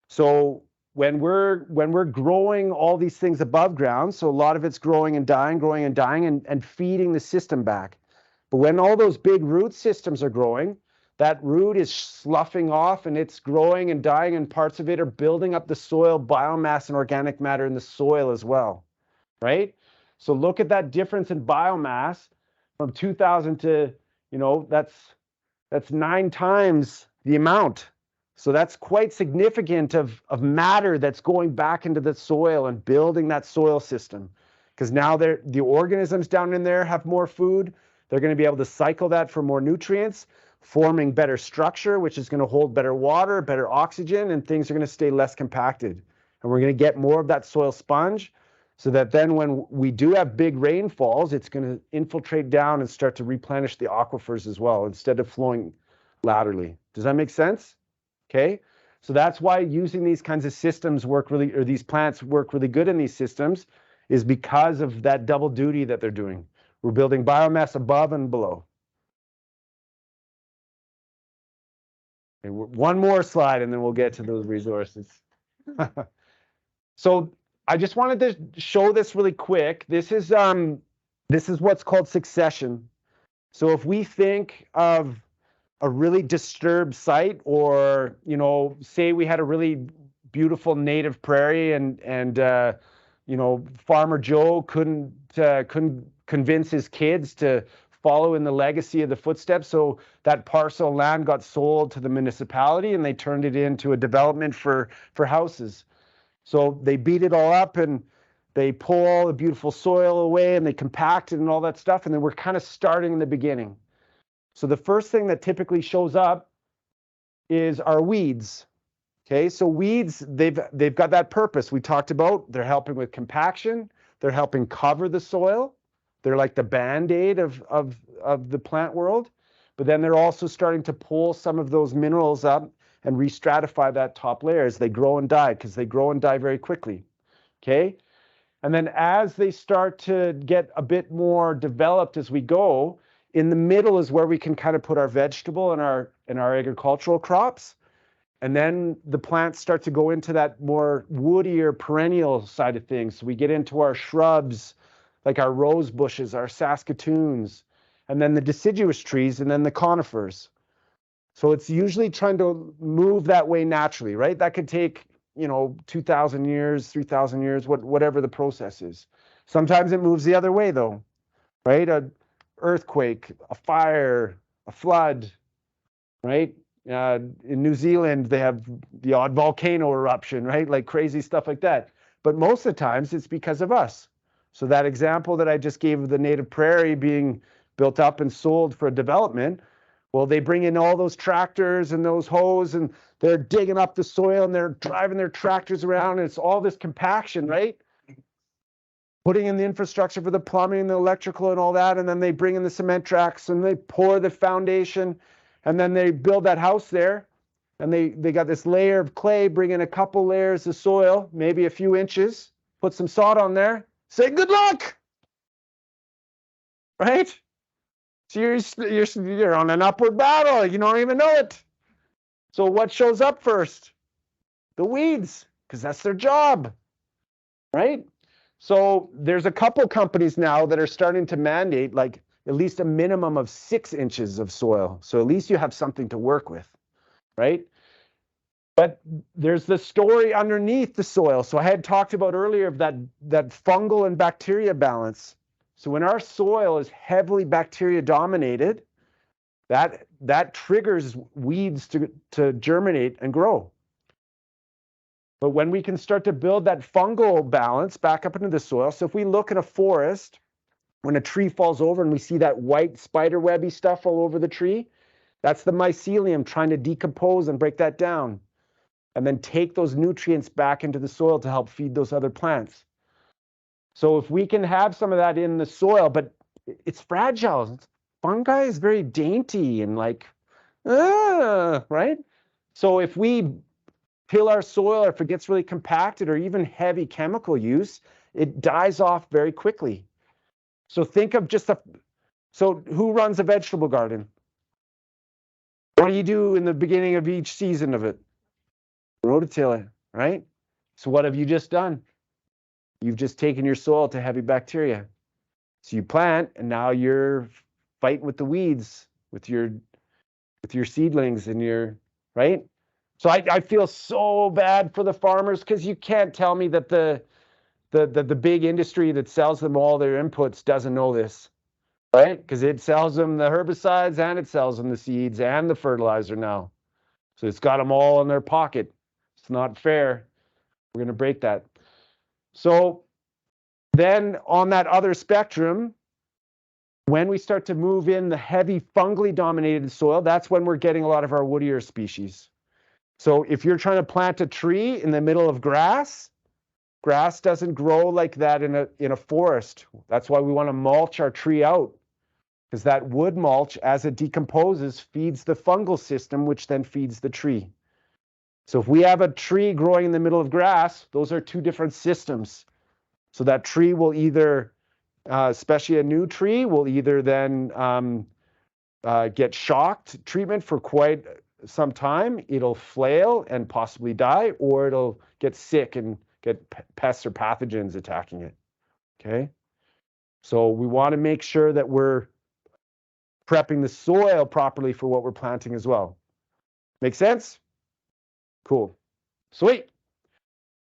So when we're growing all these things above ground, so a lot of it's growing and dying and feeding the system back. But when all those big root systems are growing, that root is sloughing off and it's growing and dying, and parts of it are building up the soil biomass and organic matter in the soil as well, right? So look at that difference in biomass from 2000 to, that's 9 times the amount. So that's quite significant of matter that's going back into the soil and building that soil system. Because now the organisms down in there have more food. They're going to be able to cycle that for more nutrients, forming better structure, which is going to hold better water, better oxygen, and things are going to stay less compacted. And we're going to get more of that soil sponge so that then when we do have big rainfalls, it's going to infiltrate down and start to replenish the aquifers as well instead of flowing laterally. Does that make sense? Okay, so that's why using these kinds of systems these plants work really good in these systems, is because of that double duty that they're doing. We're building biomass above and below. Okay, one more slide and then we'll get to those resources. So I just wanted to show this really quick. This is what's called succession. So if we think of a really disturbed site, or, you know, say we had a really beautiful native prairie and you know, Farmer Joe couldn't convince his kids to follow in the legacy of the footsteps. So that parcel of land got sold to the municipality and they turned it into a development for houses. So they beat it all up and they pull all the beautiful soil away and they compact it and all that stuff. And then we're kind of starting in the beginning. So the first thing that typically shows up is our weeds. Okay, so weeds, they've got that purpose we talked about. They're helping with compaction. They're helping cover the soil. They're like the Band-Aid of the plant world. But then they're also starting to pull some of those minerals up and re-stratify that top layer as they grow and die, because they grow and die very quickly. Okay, and then as they start to get a bit more developed as we go, in the middle is where we can kind of put our vegetable and our agricultural crops. And then the plants start to go into that more woodier perennial side of things. So we get into our shrubs, like our rose bushes, our Saskatoons, and then the deciduous trees, and then the conifers. So it's usually trying to move that way naturally, right? That could take, you know, 2,000 years, 3,000 years, whatever the process is. Sometimes it moves the other way though, right? An earthquake, a fire, a flood, right? In New Zealand, they have the odd volcano eruption, right? Like crazy stuff like that. But most of the times it's because of us. So that example that I just gave of the native prairie being built up and sold for development, well, they bring in all those tractors and those hoes and they're digging up the soil and they're driving their tractors around and it's all this compaction, right? Putting in the infrastructure for the plumbing and the electrical and all that, and then they bring in the cement tracks and they pour the foundation and then they build that house there and they got this layer of clay, bring in a couple layers of soil, maybe a few inches, put some sod on there, say good luck, right? So you're on an upward battle, you don't even know it. So what shows up first? The weeds, because that's their job, right? So there's a couple companies now that are starting to mandate like at least a minimum of 6 inches of soil. So at least you have something to work with, right? But there's the story underneath the soil. So I had talked about earlier of that fungal and bacteria balance. So when our soil is heavily bacteria dominated, that triggers weeds to germinate and grow. But when we can start to build that fungal balance back up into the soil, so if we look in a forest, when a tree falls over and we see that white spiderwebby stuff all over the tree, that's the mycelium trying to decompose and break that down and then take those nutrients back into the soil to help feed those other plants. So if we can have some of that in the soil, but it's fragile. Fungi is very dainty and like, right? So if we till our soil or if it gets really compacted or even heavy chemical use, it dies off very quickly. So think of just so who runs a vegetable garden? What do you do in the beginning of each season of it? Rototill it, right? So what have you just done? You've just taken your soil to heavy bacteria. So you plant and now you're fighting with the weeds, with your seedlings and your, right? So I feel so bad for the farmers because you can't tell me that the big industry that sells them all their inputs doesn't know this, right? Because it sells them the herbicides and it sells them the seeds and the fertilizer now. So it's got them all in their pocket. It's not fair. We're going to break that. So then on that other spectrum, when we start to move in the heavy fungally dominated soil, that's when we're getting a lot of our woodier species. So if you're trying to plant a tree in the middle of grass, grass doesn't grow like that in a forest. That's why we want to mulch our tree out, because that wood mulch, as it decomposes, feeds the fungal system, which then feeds the tree. So if we have a tree growing in the middle of grass, those are two different systems. So that tree will either, especially a new tree, will either then get shocked treatment for quite some time. It'll flail and possibly die, or it'll get sick and get pests or pathogens attacking it. Okay, so we want to make sure that we're prepping the soil properly for what we're planting as well. Make sense? Cool. Sweet.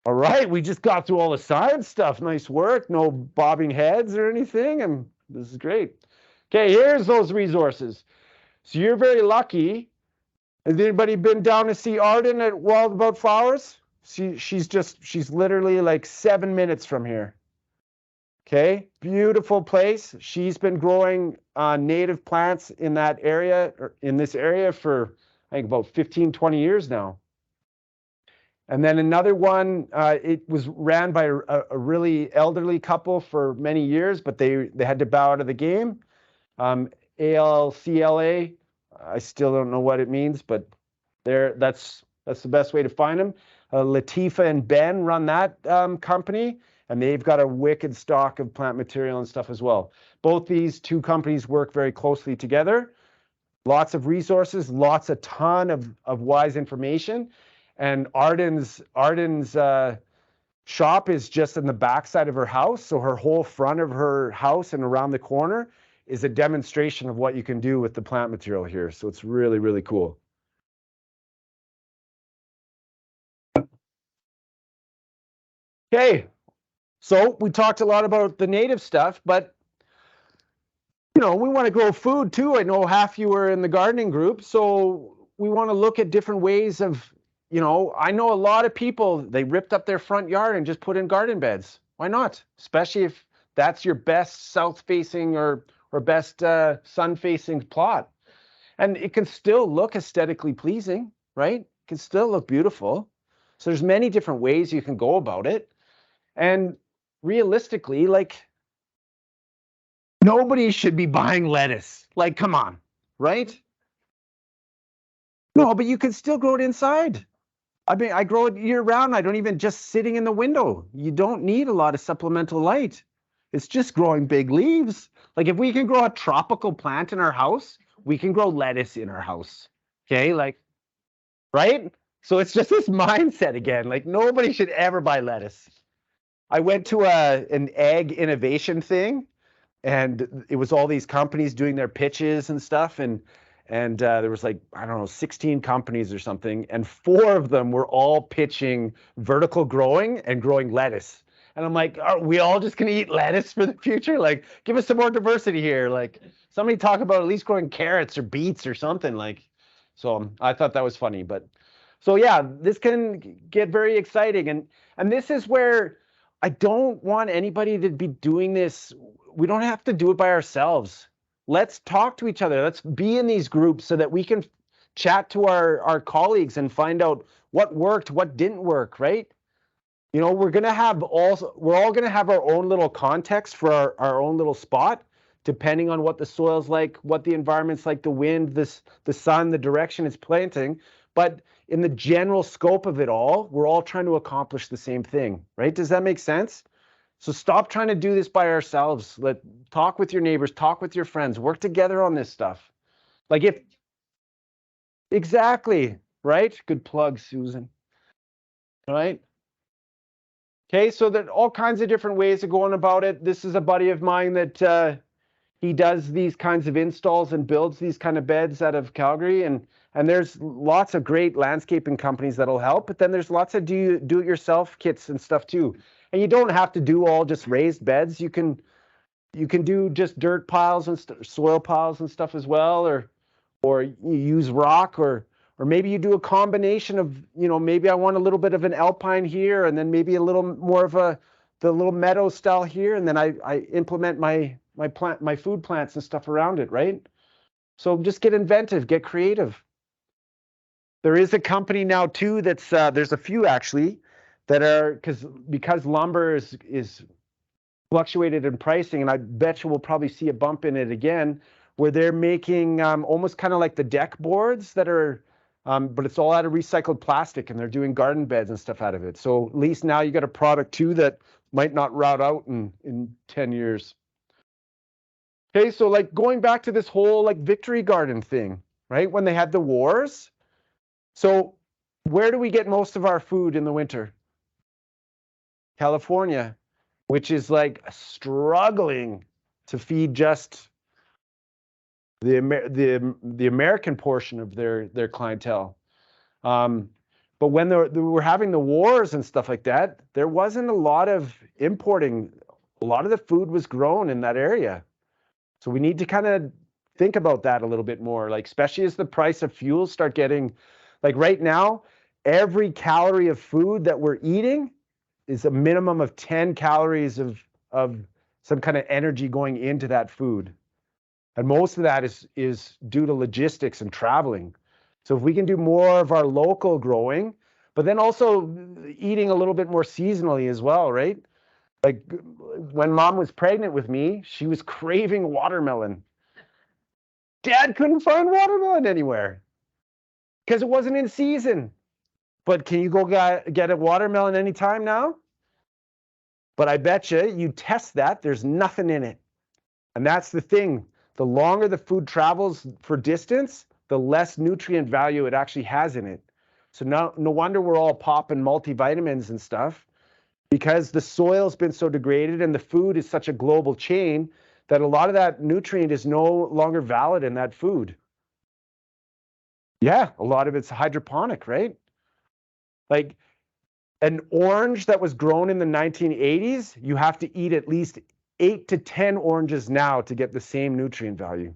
All right, we just got through all the science stuff. Nice work. No bobbing heads or anything, and this is great. Okay, here's those resources. So you're very lucky. Has anybody been down to see Arden at Wild About Flowers? She's literally like 7 minutes from here. Okay, beautiful place. She's been growing native plants in that area, or in this area, for I think about 15, 20 years now. And then another one, it was ran by a really elderly couple for many years, but they had to bow out of the game. ALCLA, I still don't know what it means, but that's the best way to find them. Latifa and Ben run that company, and they've got a wicked stock of plant material and stuff as well. Both these two companies work very closely together. Lots of resources, a ton of wise information. And Arden's shop is just in the backside of her house. So her whole front of her house and around the corner is a demonstration of what you can do with the plant material here. So it's really, really cool. Okay, so we talked a lot about the native stuff, but we want to grow food too. I know half you were in the gardening group, so we want to look at different ways of, I know a lot of people, they ripped up their front yard and just put in garden beds. Why not? Especially if that's your best south-facing or best sun-facing plot. And it can still look aesthetically pleasing, right? It can still look beautiful. So there's many different ways you can go about it. And realistically, like, nobody should be buying lettuce. Like, come on, right? No, but you can still grow it inside. I mean, I grow it year round. I don't even just sitting in the window. You don't need a lot of supplemental light. It's just growing big leaves. Like, if we can grow a tropical plant in our house, we can grow lettuce in our house. Okay, like, right? So it's just this mindset again. Like, nobody should ever buy lettuce. I went to an ag innovation thing, and it was all these companies doing their pitches and stuff, and there was like, I don't know, 16 companies or something, and 4 of them were all pitching vertical growing and growing lettuce. And I'm like, are we all just gonna eat lettuce for the future? Like, give us some more diversity here. Like, somebody talk about at least growing carrots or beets or something. Like, so I thought that was funny. But so yeah, this can get very exciting, and this is where I don't want anybody to be doing this. We don't have to do it by ourselves. Let's talk to each other. Let's be in these groups so that we can chat to our colleagues and find out what worked, what didn't work, right? We're all going to have our own little context for our own little spot, depending on what the soil's like, what the environment's like, the wind, the sun, the direction it's planting. But in the general scope of it all, we're all trying to accomplish the same thing, right? Does that make sense? So stop trying to do this by ourselves. Talk with your neighbors, talk with your friends, work together on this stuff. Like, exactly, right? Good plug, Susan. All right. Okay, so there are all kinds of different ways of going about it. This is a buddy of mine that he does these kinds of installs and builds these kind of beds out of Calgary, and there's lots of great landscaping companies that'll help, but then there's lots of do-it-yourself kits and stuff too. And you don't have to do all just raised beds. You can do just dirt piles and soil piles and stuff as well, or you use rock, or maybe you do a combination of, maybe I want a little bit of an alpine here, and then maybe a little more of the little meadow style here, and then I implement my food plants and stuff around it, right? So just get inventive, get creative. There is a company now too that's there's a few actually that are, because lumber is fluctuated in pricing, and I bet you we'll probably see a bump in it again, where they're making almost kind of like the deck boards that are, but it's all out of recycled plastic, and they're doing garden beds and stuff out of it. So at least now you got a product too that might not rot out in 10 years. Okay, so like going back to this whole like victory garden thing, right? When they had the wars. So where do we get most of our food in the winter? California, which is like struggling to feed just the American portion of their clientele. But when they were having the wars and stuff like that, there wasn't a lot of importing. A lot of the food was grown in that area. So we need to kind of think about that a little bit more, like especially as the price of fuel start getting, like right now, every calorie of food that we're eating is a minimum of 10 calories of some kind of energy going into that food. And most of that is due to logistics and traveling. So if we can do more of our local growing, but then also eating a little bit more seasonally as well, right? Like when mom was pregnant with me, she was craving watermelon. Dad couldn't find watermelon anywhere because it wasn't in season. But can you go get a watermelon anytime now? But I bet you test that, there's nothing in it. And that's the thing. The longer the food travels for distance, the less nutrient value it actually has in it. So no wonder we're all popping multivitamins and stuff, because the soil's been so degraded and the food is such a global chain that a lot of that nutrient is no longer valid in that food. Yeah, a lot of it's hydroponic, right? Like an orange that was grown in the 1980s, you have to eat at least 8 to 10 oranges now to get the same nutrient value,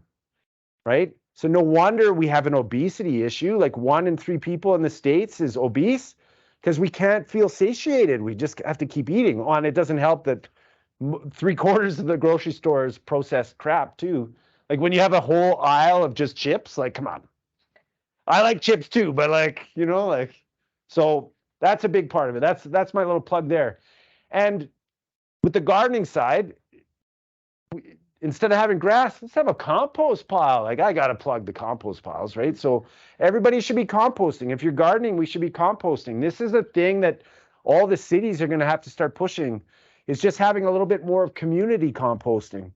right? So no wonder we have an obesity issue. Like 1 in 3 people in the States is obese because we can't feel satiated. We just have to keep eating. And it doesn't help that 3/4 of the grocery store is processed crap too. Like when you have a whole aisle of just chips, like, come on. I like chips too, but like, like, so that's a big part of it. That's my little plug there. And with the gardening side, instead of having grass, let's have a compost pile. Like I got to plug the compost piles, right? So everybody should be composting. If you're gardening, we should be composting. This is a thing that all the cities are going to have to start pushing, is just having a little bit more of community composting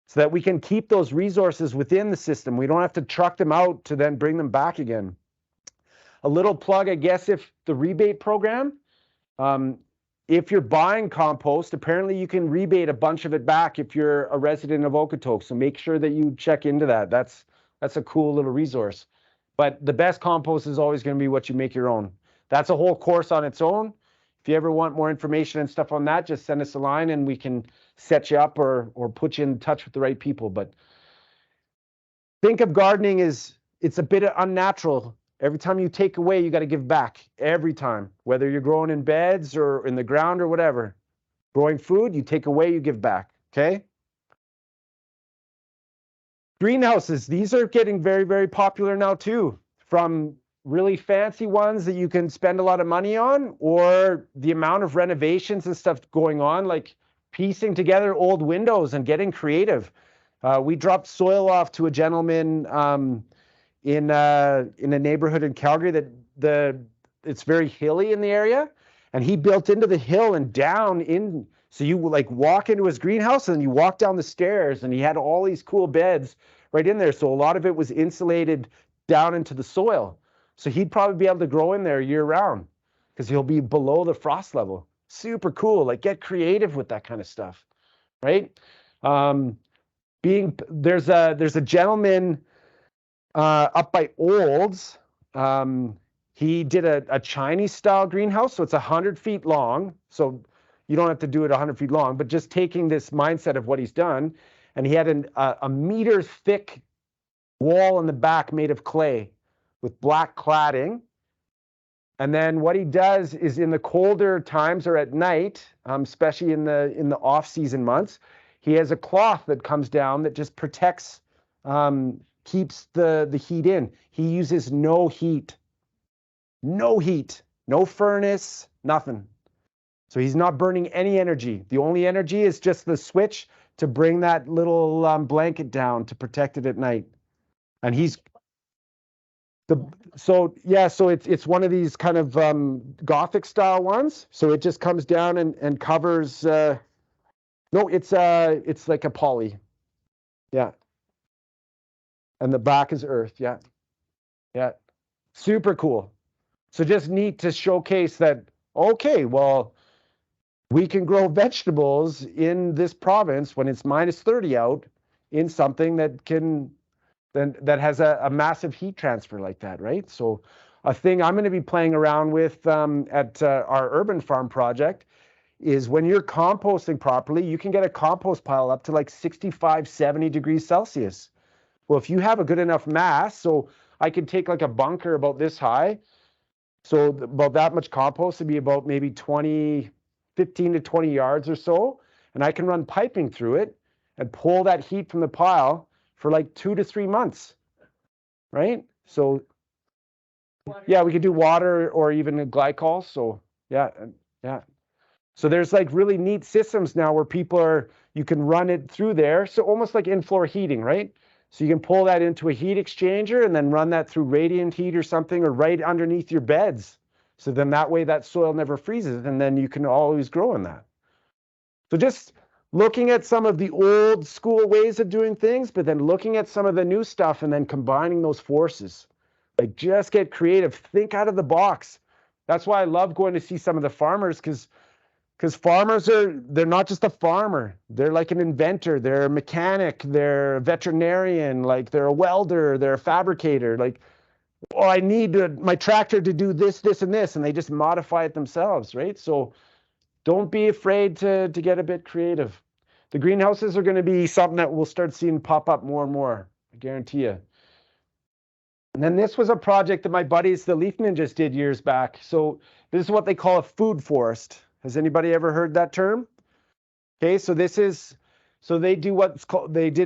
so that we can keep those resources within the system. We don't have to truck them out to then bring them back again. A little plug, I guess, if the rebate program, if you're buying compost, apparently you can rebate a bunch of it back if you're a resident of Okotoks. So make sure that you check into that. That's a cool little resource. But the best compost is always going to be what you make your own. That's a whole course on its own. If you ever want more information and stuff on that, just send us a line and we can set you up or put you in touch with the right people. But think of gardening as it's a bit unnatural. Every time you take away, you got to give back every time, whether you're growing in beds or in the ground or whatever. Growing food, you take away, you give back. Okay. Greenhouses, these are getting very, very popular now too, from really fancy ones that you can spend a lot of money on, or the amount of renovations and stuff going on, like piecing together old windows and getting creative. We dropped soil off to a gentleman in a neighborhood in Calgary that it's very hilly in the area, and he built into the hill and down in, so you like walk into his greenhouse and you walk down the stairs, and he had all these cool beds right in there. So a lot of it was insulated down into the soil. So he'd probably be able to grow in there year round because he'll be below the frost level. Super cool. Like get creative with that kind of stuff, right? There's a gentleman up by Olds. He did a Chinese style greenhouse. So it's 100 feet long. So you don't have to do it 100 feet long, but just taking this mindset of what he's done. And he had a meter thick wall in the back made of clay with black cladding. And then what he does is in the colder times or at night, especially in the off-season months, he has a cloth that comes down that just protects, keeps the heat in. He uses no heat, no furnace, nothing. So he's not burning any energy. The only energy is just the switch to bring that little blanket down to protect it at night. And so it's one of these kind of Gothic style ones. So it just comes down and covers. No, it's like a poly. Yeah. And the back is earth. Yeah. Yeah. Super cool. So just neat to showcase that, okay, well, we can grow vegetables in this province when it's -30 out in something that can then that has a massive heat transfer like that, right? So a thing I'm going to be playing around with at our urban farm project is when you're composting properly, you can get a compost pile up to like 65, 70 degrees Celsius. Well, if you have a good enough mass, so I could take like a bunker about this high, so about that much compost would be about maybe 15 to 20 yards or so, and I can run piping through it and pull that heat from the pile for like 2 to 3 months, right? So yeah, we could do water or even a glycol. So yeah. So there's like really neat systems now where you can run it through there. So almost like in-floor heating, right? So you can pull that into a heat exchanger and then run that through radiant heat or something, or right underneath your beds. So then that way that soil never freezes, and then you can always grow in that. So just looking at some of the old school ways of doing things, but then looking at some of the new stuff and then combining those forces. Like just get creative, think out of the box. That's why I love going to see some of the farmers, because farmers they're not just a farmer, they're like an inventor, they're a mechanic, they're a veterinarian, like they're a welder, they're a fabricator. Like, oh, I need my tractor to do this, this, and this, and they just modify it themselves, right? So don't be afraid to get a bit creative. The greenhouses are going to be something that we'll start seeing pop up more and more, I guarantee you. And then this was a project that my buddies, the Leaf Ninjas, did years back. So this is what they call a food forest. Has anybody ever heard that term? Okay, so they did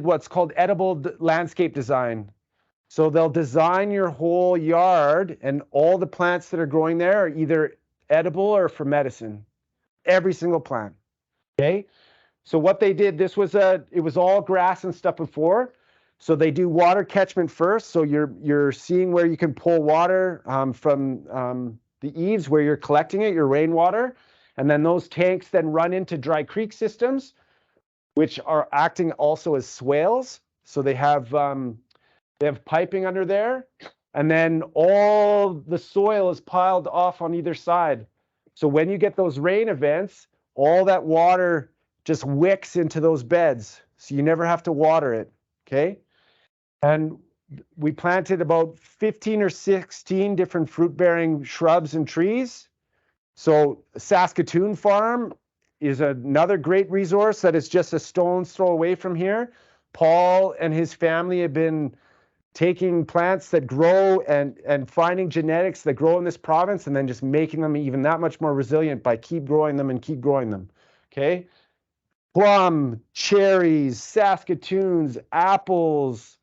what's called edible landscape design. So they'll design your whole yard, and all the plants that are growing there are either edible or for medicine. Every single plant. Okay, so what they did, it was all grass and stuff before. So they do water catchment first. So you're seeing where you can pull water from the eaves where you're collecting it, your rainwater. And then those tanks then run into dry creek systems, which are acting also as swales. So they have piping under there, and then all the soil is piled off on either side. So when you get those rain events, all that water just wicks into those beds. So you never have to water it, okay? And we planted about 15 or 16 different fruit-bearing shrubs and trees. So Saskatoon Farm is another great resource that is just a stone's throw away from here. Paul and his family have been taking plants that grow and finding genetics that grow in this province and then just making them even that much more resilient by keep growing them, okay? Plum, cherries, Saskatoons, apples.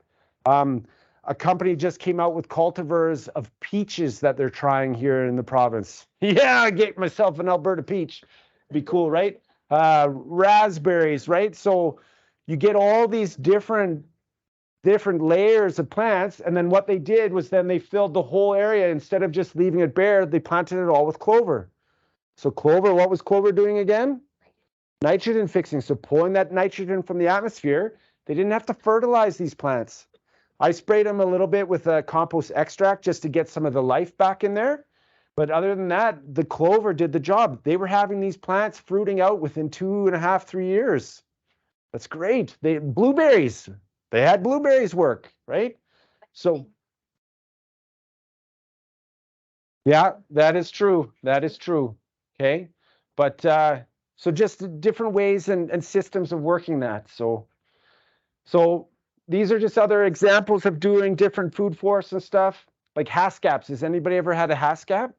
A company just came out with cultivars of peaches that they're trying here in the province. Yeah, I get myself an Alberta peach. Be cool, right? Raspberries, right? So you get all these different layers of plants, and then what they did was then they filled the whole area. Instead of just leaving it bare, they planted it all with clover. So clover, what was clover doing again? Nitrogen fixing. So pulling that nitrogen from the atmosphere. They didn't have to fertilize these plants. I sprayed them a little bit with a compost extract just to get some of the life back in there. But other than that, the clover did the job. They were having these plants fruiting out within 2.5, 3 years. That's great. Blueberries. They had blueberries work, right? So, yeah, that is true. That is true. Okay. But so just different ways and systems of working that. So these are just other examples of doing different food forests and stuff, like haskaps. Has anybody ever had a haskap?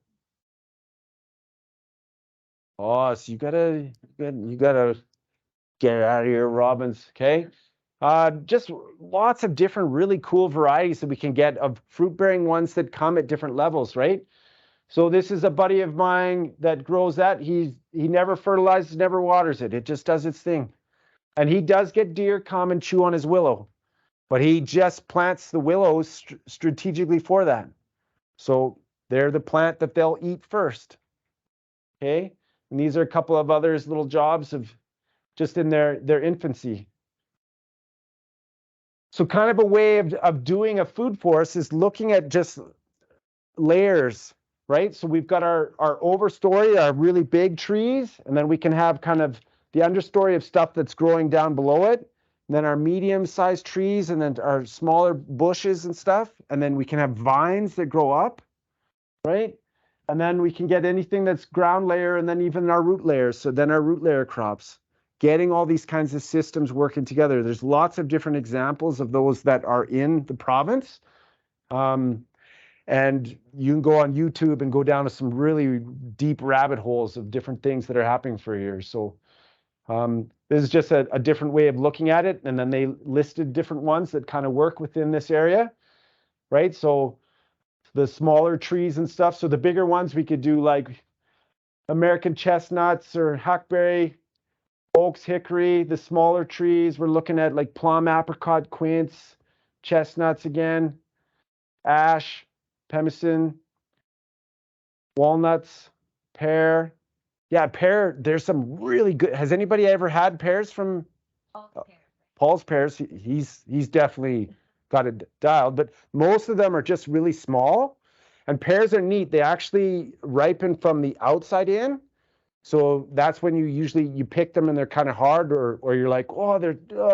Oh, so you gotta get it out of here, Robbins. Okay. Just lots of different really cool varieties that we can get of fruit-bearing ones that come at different levels, right? So this is a buddy of mine that grows that. He never fertilizes, never waters it. It just does its thing. And he does get deer come and chew on his willow, but he just plants the willows strategically for that. So they're the plant that they'll eat first. Okay. And these are a couple of others little jobs of just in their infancy. So kind of a way of doing a food forest is looking at just layers, right? So we've got our overstory, our really big trees, and then we can have kind of the understory of stuff that's growing down below it. then our medium-sized trees, and then our smaller bushes and stuff. And then we can have vines that grow up, right? And then we can get anything that's ground layer and then even our root layers. So then our root layer crops, getting all these kinds of systems working together. There's lots of different examples of those that are in the province. And you can go on YouTube and go down to some really deep rabbit holes of different things that are happening for here. So this is just a different way of looking at it. And then they listed different ones that kind of work within this area, right? So the smaller trees and stuff. So the bigger ones, we could do like American chestnuts or hackberry, oaks, hickory. The smaller trees, we're looking at like plum, apricot, quince, chestnuts again, ash, pemmican, walnuts, pear. Yeah, pear, there's some really good. Has anybody ever had pears from Paul's pears? He's definitely got it dialed, but most of them are just really small. And pears are neat. They actually ripen from the outside in. So that's when you pick them and they're kind of hard, or you're like, oh,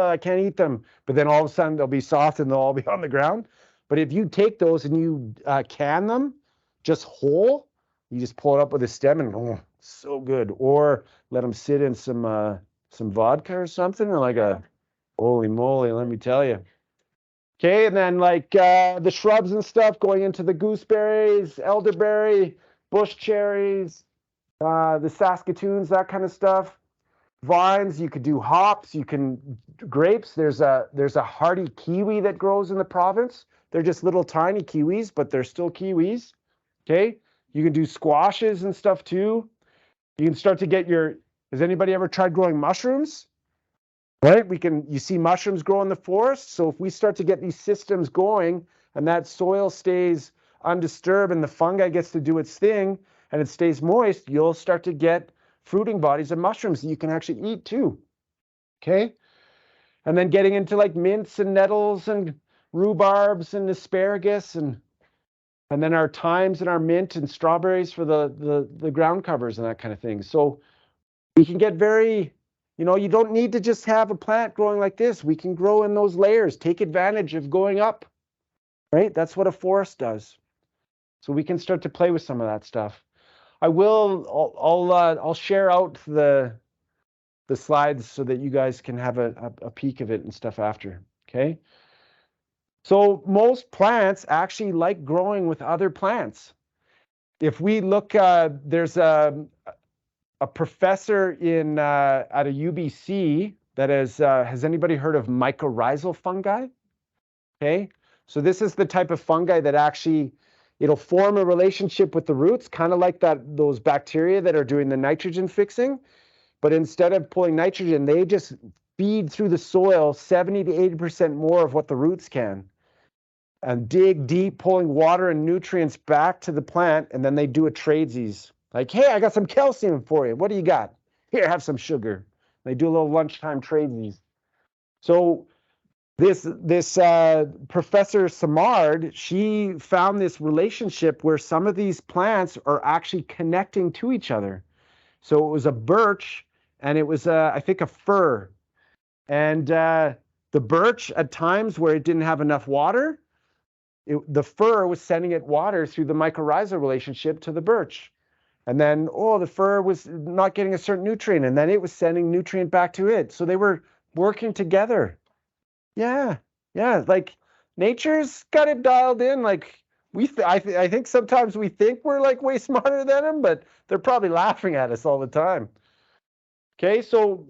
I can't eat them. But then all of a sudden they'll be soft and they'll all be on the ground. But if you take those and you can them just whole, you just pull it up with a stem and oh, so good. Or let them sit in some vodka or something, or like holy moly, let me tell you. Okay, and then like the shrubs and stuff going into the gooseberries, elderberry, bush cherries, the Saskatoons, that kind of stuff. Vines, you could do hops, you can grapes. There's a hardy kiwi that grows in the province. They're just little tiny kiwis, but they're still kiwis. Okay, you can do squashes and stuff too. You can start to get has anybody ever tried growing mushrooms? Right, you see mushrooms grow in the forest. So if we start to get these systems going and that soil stays undisturbed and the fungi gets to do its thing and it stays moist, you'll start to get fruiting bodies of mushrooms that you can actually eat too. Okay, and then getting into like mints and nettles and rhubarbs and asparagus and then our thymes and our mint and strawberries for the ground covers and that kind of thing. So we can get very, you don't need to just have a plant growing like this. We can grow in those layers, take advantage of going up, right? That's what a forest does. So we can start to play with some of that stuff. I'll share out the slides so that you guys can have a peek of it and stuff after, okay? So most plants actually like growing with other plants. If we look, there's a professor at a UBC that has anybody heard of mycorrhizal fungi? Okay, so this is the type of fungi that actually, it'll form a relationship with the roots, kind of like those bacteria that are doing the nitrogen fixing. But instead of pulling nitrogen, they just feed through the soil 70 to 80% more of what the roots can. And dig deep, pulling water and nutrients back to the plant, and then they do a tradesies. Like, hey, I got some calcium for you. What do you got? Here, have some sugar. They do a little lunchtime tradesies. So this Professor Samard, she found this relationship where some of these plants are actually connecting to each other. So it was a birch, and it was, I think, a fir. And the birch, at times where it didn't have enough water, the fir was sending it water through the mycorrhizal relationship to the birch. And then, the fir was not getting a certain nutrient, and then it was sending nutrient back to it. So they were working together. Yeah, like nature's got it dialed in. Like I think sometimes we think we're like way smarter than them, but they're probably laughing at us all the time. Okay, so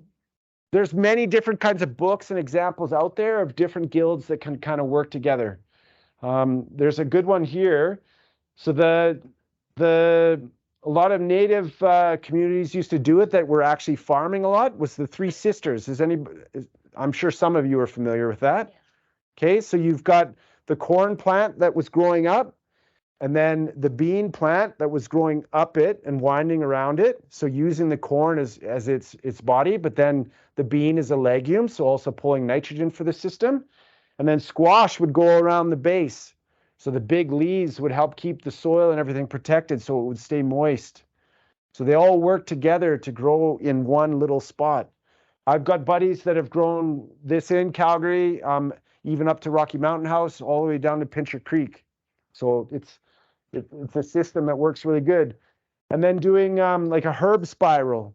there's many different kinds of books and examples out there of different guilds that can kind of work together. There's a good one here. So a lot of native communities used to do it that were actually farming a lot was the Three Sisters. I'm sure some of you are familiar with that. Okay, so you've got the corn plant that was growing up, and then the bean plant that was growing up it and winding around it. So using the corn as its body, but then the bean is a legume, so also pulling nitrogen for the system. And then squash would go around the base. So the big leaves would help keep the soil and everything protected so it would stay moist. So they all work together to grow in one little spot. I've got buddies that have grown this in Calgary, even up to Rocky Mountain House, all the way down to Pincher Creek. So it's a system that works really good. And then doing like a herb spiral,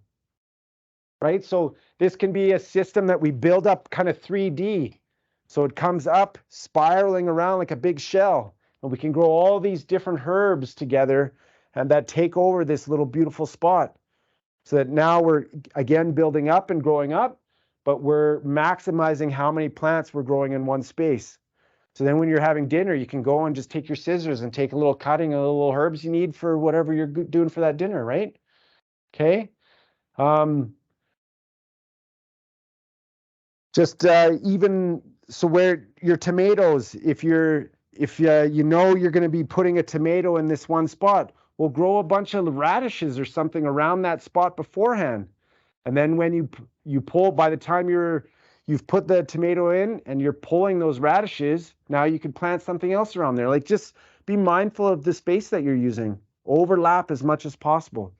right? So this can be a system that we build up kind of 3D. So it comes up spiraling around like a big shell, and we can grow all these different herbs together and that take over this little beautiful spot. So that now we're again building up and growing up, but we're maximizing how many plants we're growing in one space. So then when you're having dinner, you can go and just take your scissors and take a little cutting of the little herbs you need for whatever you're doing for that dinner, right? Okay. Even so, where your tomatoes, if you know you're going to be putting a tomato in this one spot, we'll grow a bunch of radishes or something around that spot beforehand. And then when you pull, by the time you've put the tomato in and you're pulling those radishes, now you can plant something else around there. Like, just be mindful of the space that you're using. Overlap as much as possible.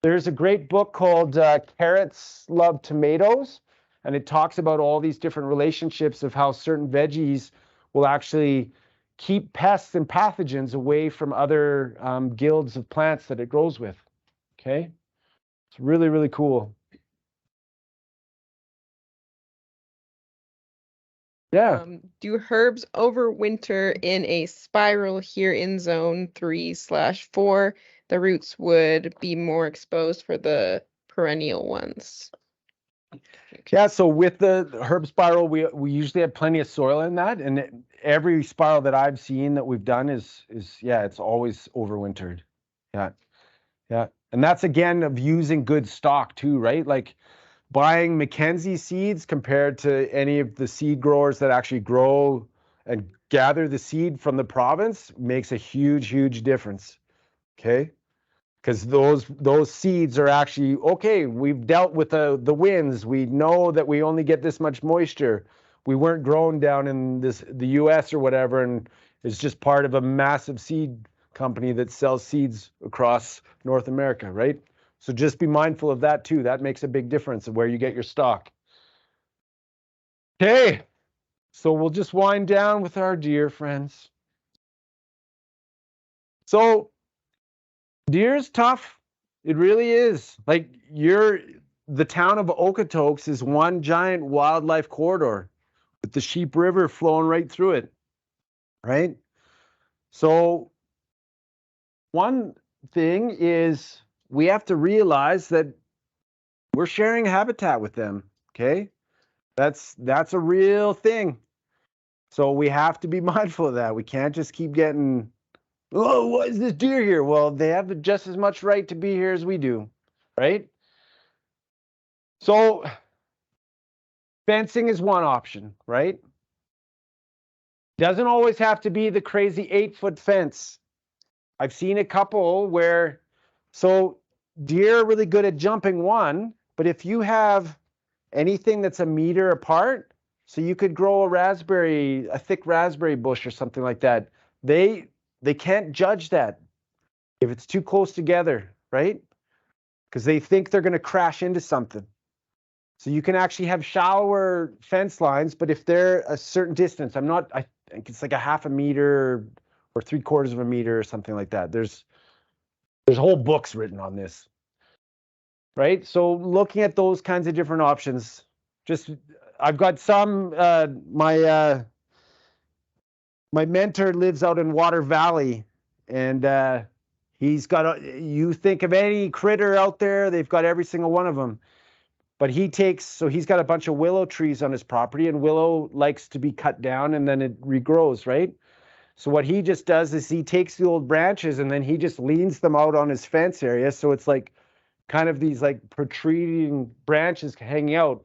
There's a great book called Carrots Love Tomatoes, and it talks about all these different relationships of how certain veggies will actually keep pests and pathogens away from other guilds of plants that it grows with. Okay, it's really, really cool. Yeah. Do herbs overwinter in a spiral here in zone 3/4? The roots would be more exposed for the perennial ones. Yeah, so with the herb spiral, we usually have plenty of soil in that, and every spiral that I've seen that we've done is yeah, it's always overwintered. Yeah, yeah, and that's again of using good stock too, right? Like buying Mackenzie seeds compared to any of the seed growers that actually grow and gather the seed from the province makes a huge, huge difference. Okay. Because those seeds are actually, okay, we've dealt with the winds. We know that we only get this much moisture. We weren't grown down in the US or whatever, and it's just part of a massive seed company that sells seeds across North America, right? So just be mindful of that too. That makes a big difference of where you get your stock. Okay, so we'll just wind down with our deer friends. So deer is tough. It really is. Like the town of Okotoks is one giant wildlife corridor with the Sheep River flowing right through it, right? So one thing is we have to realize that we're sharing habitat with them, okay? That's a real thing. So we have to be mindful of that. We can't just keep getting, oh, why is this deer here? Well, they have just as much right to be here as we do, right? So fencing is one option, right? Doesn't always have to be the crazy 8-foot fence. I've seen a couple where, so deer are really good at jumping one, but if you have anything that's a meter apart, so you could grow a thick raspberry bush or something like that, they can't judge that if it's too close together, right? Because they think they're going to crash into something. So you can actually have shallower fence lines, but if they're a certain distance, I think it's like a half a meter or 3/4 of a meter or something like that. There's whole books written on this, right? So looking at those kinds of different options, I've got some, my mentor lives out in Water Valley, and he's got, you think of any critter out there, they've got every single one of them. But he's got a bunch of willow trees on his property, and willow likes to be cut down and then it regrows, right? So what he just does is he takes the old branches and then he just leans them out on his fence area. So it's like kind of these like protruding branches hanging out.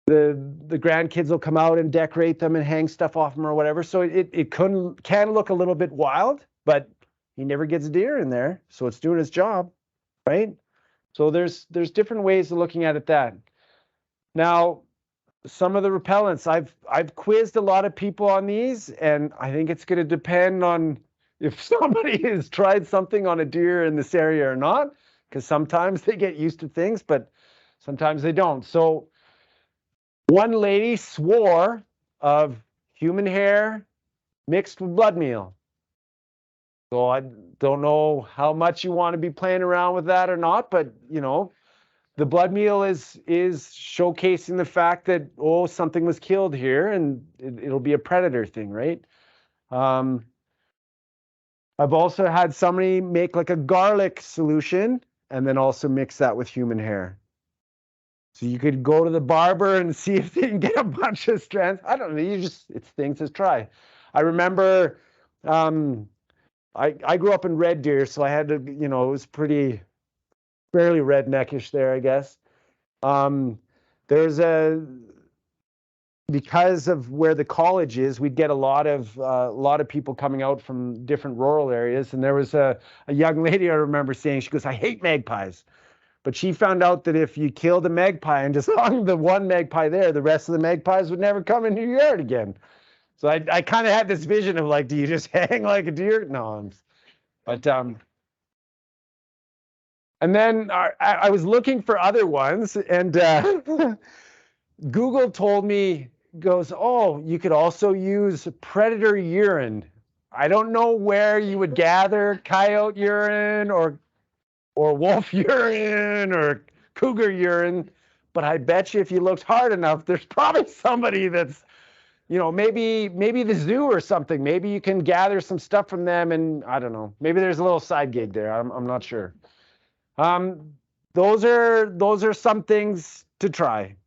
The grandkids will come out and decorate them and hang stuff off them or whatever. So it can look a little bit wild, but he never gets deer in there. So it's doing its job, right? So there's different ways of looking at it that. Now, some of the repellents, I've quizzed a lot of people on these, and I think it's going to depend on if somebody has tried something on a deer in this area or not, because sometimes they get used to things, but sometimes they don't. So One lady swore of human hair mixed with blood meal. So I don't know how much you want to be playing around with that or not, but you know, the blood meal is showcasing the fact that, oh, something was killed here, and it'll be a predator thing, right? I've also had somebody make like a garlic solution and then also mix that with human hair. So you could go to the barber and see if they can get a bunch of strands. I don't know. It's things to try. I remember, I grew up in Red Deer, so I had to, you know, it was fairly redneckish there, I guess. There's because of where the college is, we'd get a lot of people coming out from different rural areas. And there was a young lady I remember saying, she goes, I hate magpies. But she found out that if you killed a magpie and just hung the one magpie there, the rest of the magpies would never come into your yard again. So I kind of had this vision of like, do you just hang like a deer? No, but and then I was looking for other ones, and Google told me, goes, oh, you could also use predator urine. I don't know where you would gather coyote urine or wolf urine or cougar urine, but I bet you if you looked hard enough, there's probably somebody that's, you know, maybe the zoo or something. Maybe you can gather some stuff from them, and I don't know. Maybe there's a little side gig there. I'm not sure. Those are some things to try.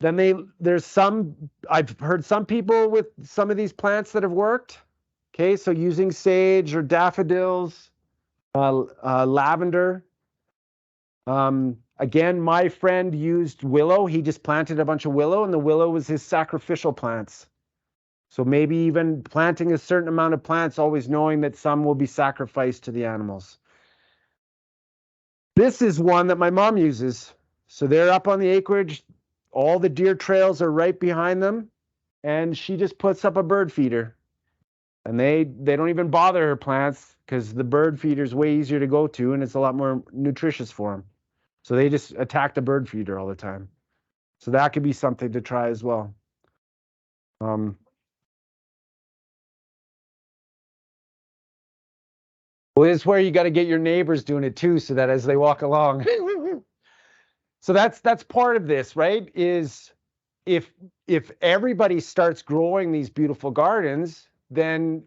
Then there's some, I've heard some people with some of these plants that have worked. Okay, so using sage or daffodils, lavender. Again, my friend used willow. He just planted a bunch of willow, and the willow was his sacrificial plants. So maybe even planting a certain amount of plants, always knowing that some will be sacrificed to the animals. This is one that my mom uses. So they're up on the acreage. All the deer trails are right behind them. And she just puts up a bird feeder. And they don't even bother her plants because the bird feeder is way easier to go to and it's a lot more nutritious for them. So they just attack the bird feeder all the time. So that could be something to try as well. Well, it's where you got to get your neighbors doing it too, so that as they walk along. So that's part of this, right? Is if everybody starts growing these beautiful gardens, then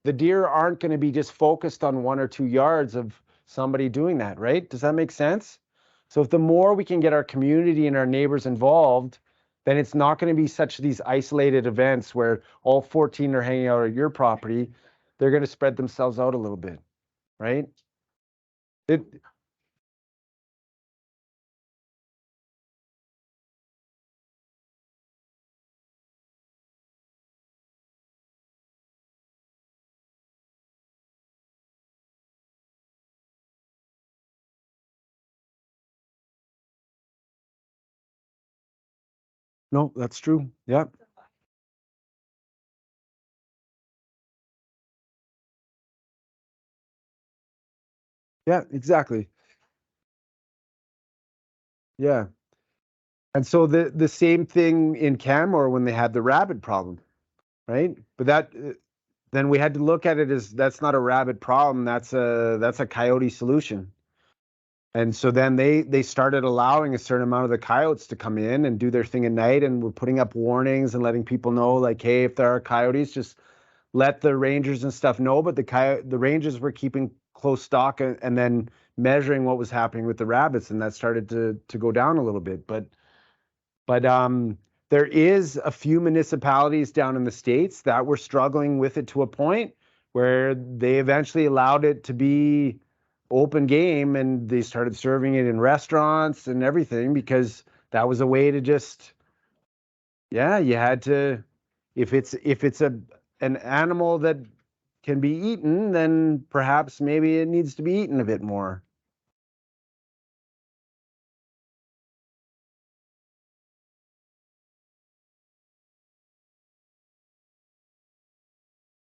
the deer aren't going to be just focused on 1 or 2 yards of somebody doing that, right? Does that make sense? So if the more we can get our community and our neighbors involved, then it's not going to be such these isolated events where all 14 are hanging out at your property. They're going to spread themselves out a little bit, right? It, no, that's true. Yeah. Yeah, exactly. Yeah. And so the same thing in Canmore when they had the rabbit problem, right? But that then we had to look at it as that's not a rabbit problem, that's a coyote solution. And so then they started allowing a certain amount of the coyotes to come in and do their thing at night, and we're putting up warnings and letting people know, like, hey, if there are coyotes, just let the rangers and stuff know. But the rangers were keeping close stock and then measuring what was happening with the rabbits, and that started to go down a little bit. But there is a few municipalities down in the States that were struggling with it to a point where they eventually allowed it to be open game, and they started serving it in restaurants and everything because that was a way to just, yeah, you had to, if it's an animal that can be eaten, then perhaps maybe it needs to be eaten a bit more.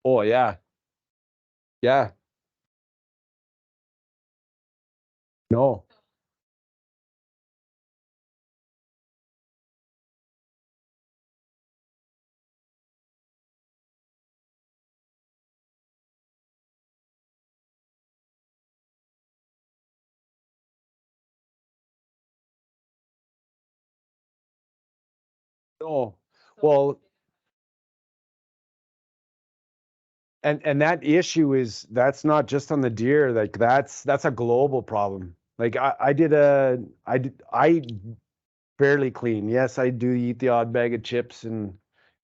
Oh yeah. Yeah. No. Oh, well, and that issue is that's not just on the deer, like that's a global problem. Like I fairly clean. Yes, I do eat the odd bag of chips, and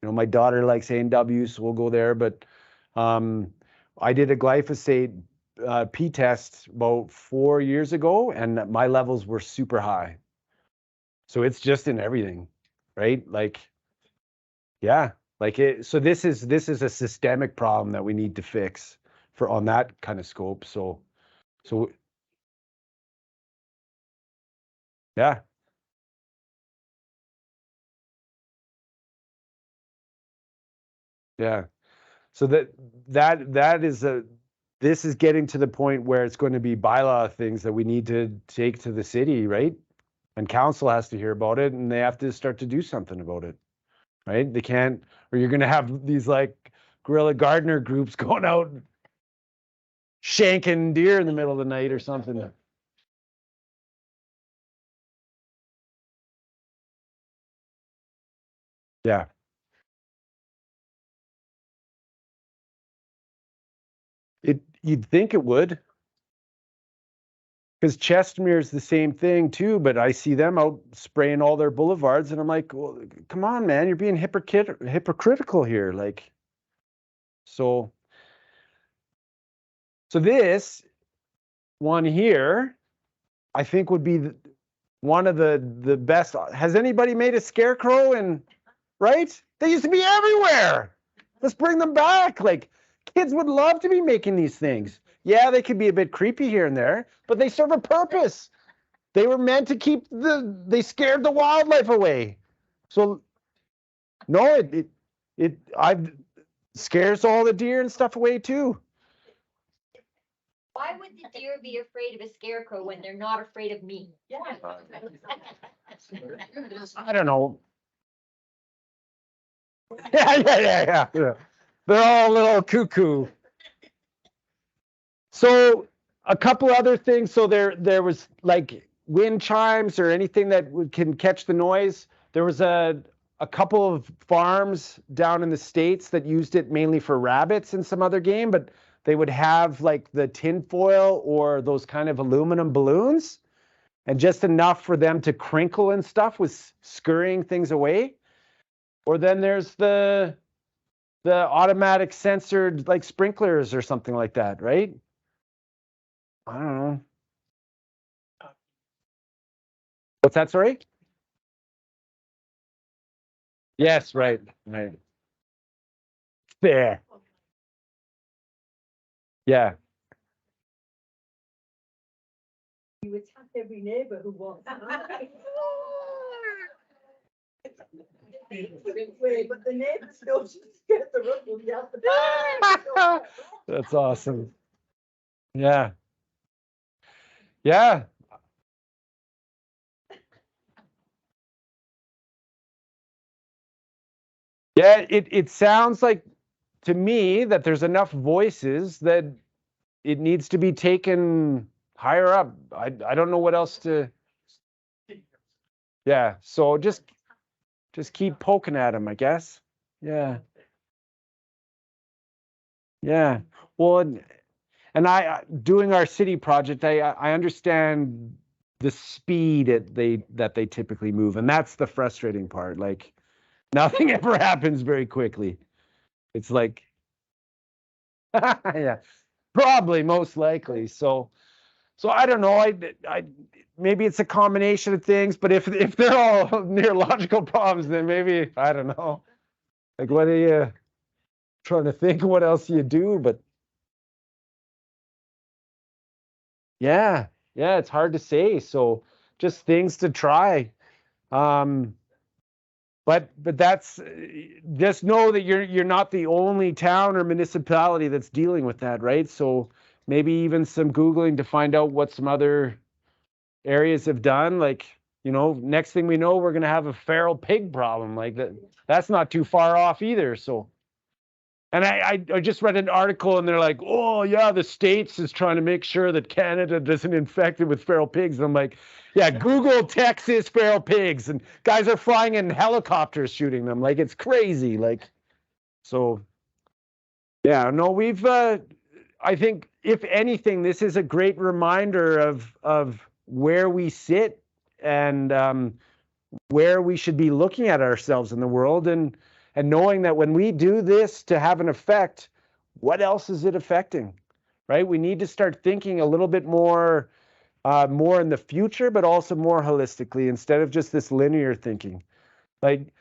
my daughter likes A&W, so we'll go there. But I did a glyphosate P test about 4 years ago, and my levels were super high. So it's just in everything, right? Like, yeah, like it. So this is a systemic problem that we need to fix for on that kind of scope. So yeah, yeah. So that is this is getting to the point where it's going to be bylaw things that we need to take to the city, right? And council has to hear about it, and they have to start to do something about it, right? They can't, or you're going to have these like guerrilla gardener groups going out and shanking deer in the middle of the night or something. Yeah, you'd think it would, because Chestermere is the same thing too, but I see them out spraying all their boulevards, and I'm like, well, come on, man, you're being hypocritical here. Like, so this one here, I think would be one of the best. Has anybody made a scarecrow? And right, they used to be everywhere. Let's bring them back. Like, kids would love to be making these things. Yeah, they could be a bit creepy here and there, but they serve a purpose. They were meant to keep they scared the wildlife away. So no, I've scares all the deer and stuff away too. Why would the deer be afraid of a scarecrow when they're not afraid of me? I don't know. Yeah. They're all a little cuckoo. So a couple other things. So there was like wind chimes or anything that can catch the noise. There was a couple of farms down in the States that used it mainly for rabbits and some other game, but they would have like the tinfoil or those kind of aluminum balloons, and just enough for them to crinkle and stuff was scurrying things away. Or then there's the automatic censored like sprinklers or something like that, right? I don't know. What's that, sorry? Yes, right. There. Yeah. You attack every neighbor who wants. But the neighbors don't just get the ruffle. You have to. That's awesome. Yeah. Yeah. Yeah, it sounds like to me that there's enough voices that it needs to be taken higher up. I don't know what else to. Yeah, so just keep poking at him, I guess. Yeah. Yeah. Well, and I doing our city project, I understand the speed that they typically move, and that's the frustrating part. Like, nothing ever happens very quickly. It's like, yeah, probably most likely. So I don't know. I maybe it's a combination of things, but if they're all neurological problems, then maybe I don't know. Like, what are you trying to think? What else do you do? But yeah, it's hard to say. So just things to try. Um, but that's just know that you're not the only town or municipality that's dealing with that, right? So maybe even some Googling to find out what some other areas have done. Like, next thing we know, we're gonna have a feral pig problem. Like that's not too far off either. So And I just read an article and they're like, oh yeah, the States is trying to make sure that Canada doesn't infect it with feral pigs. And I'm like, yeah, Google Texas feral pigs, and guys are flying in helicopters shooting them. Like, it's crazy. Like, so yeah, no, we've I think if anything, this is a great reminder of where we sit and where we should be looking at ourselves in the world, and knowing that when we do this to have an effect, what else is it affecting, right? We need to start thinking a little bit more more in the future, but also more holistically instead of just this linear thinking. Like,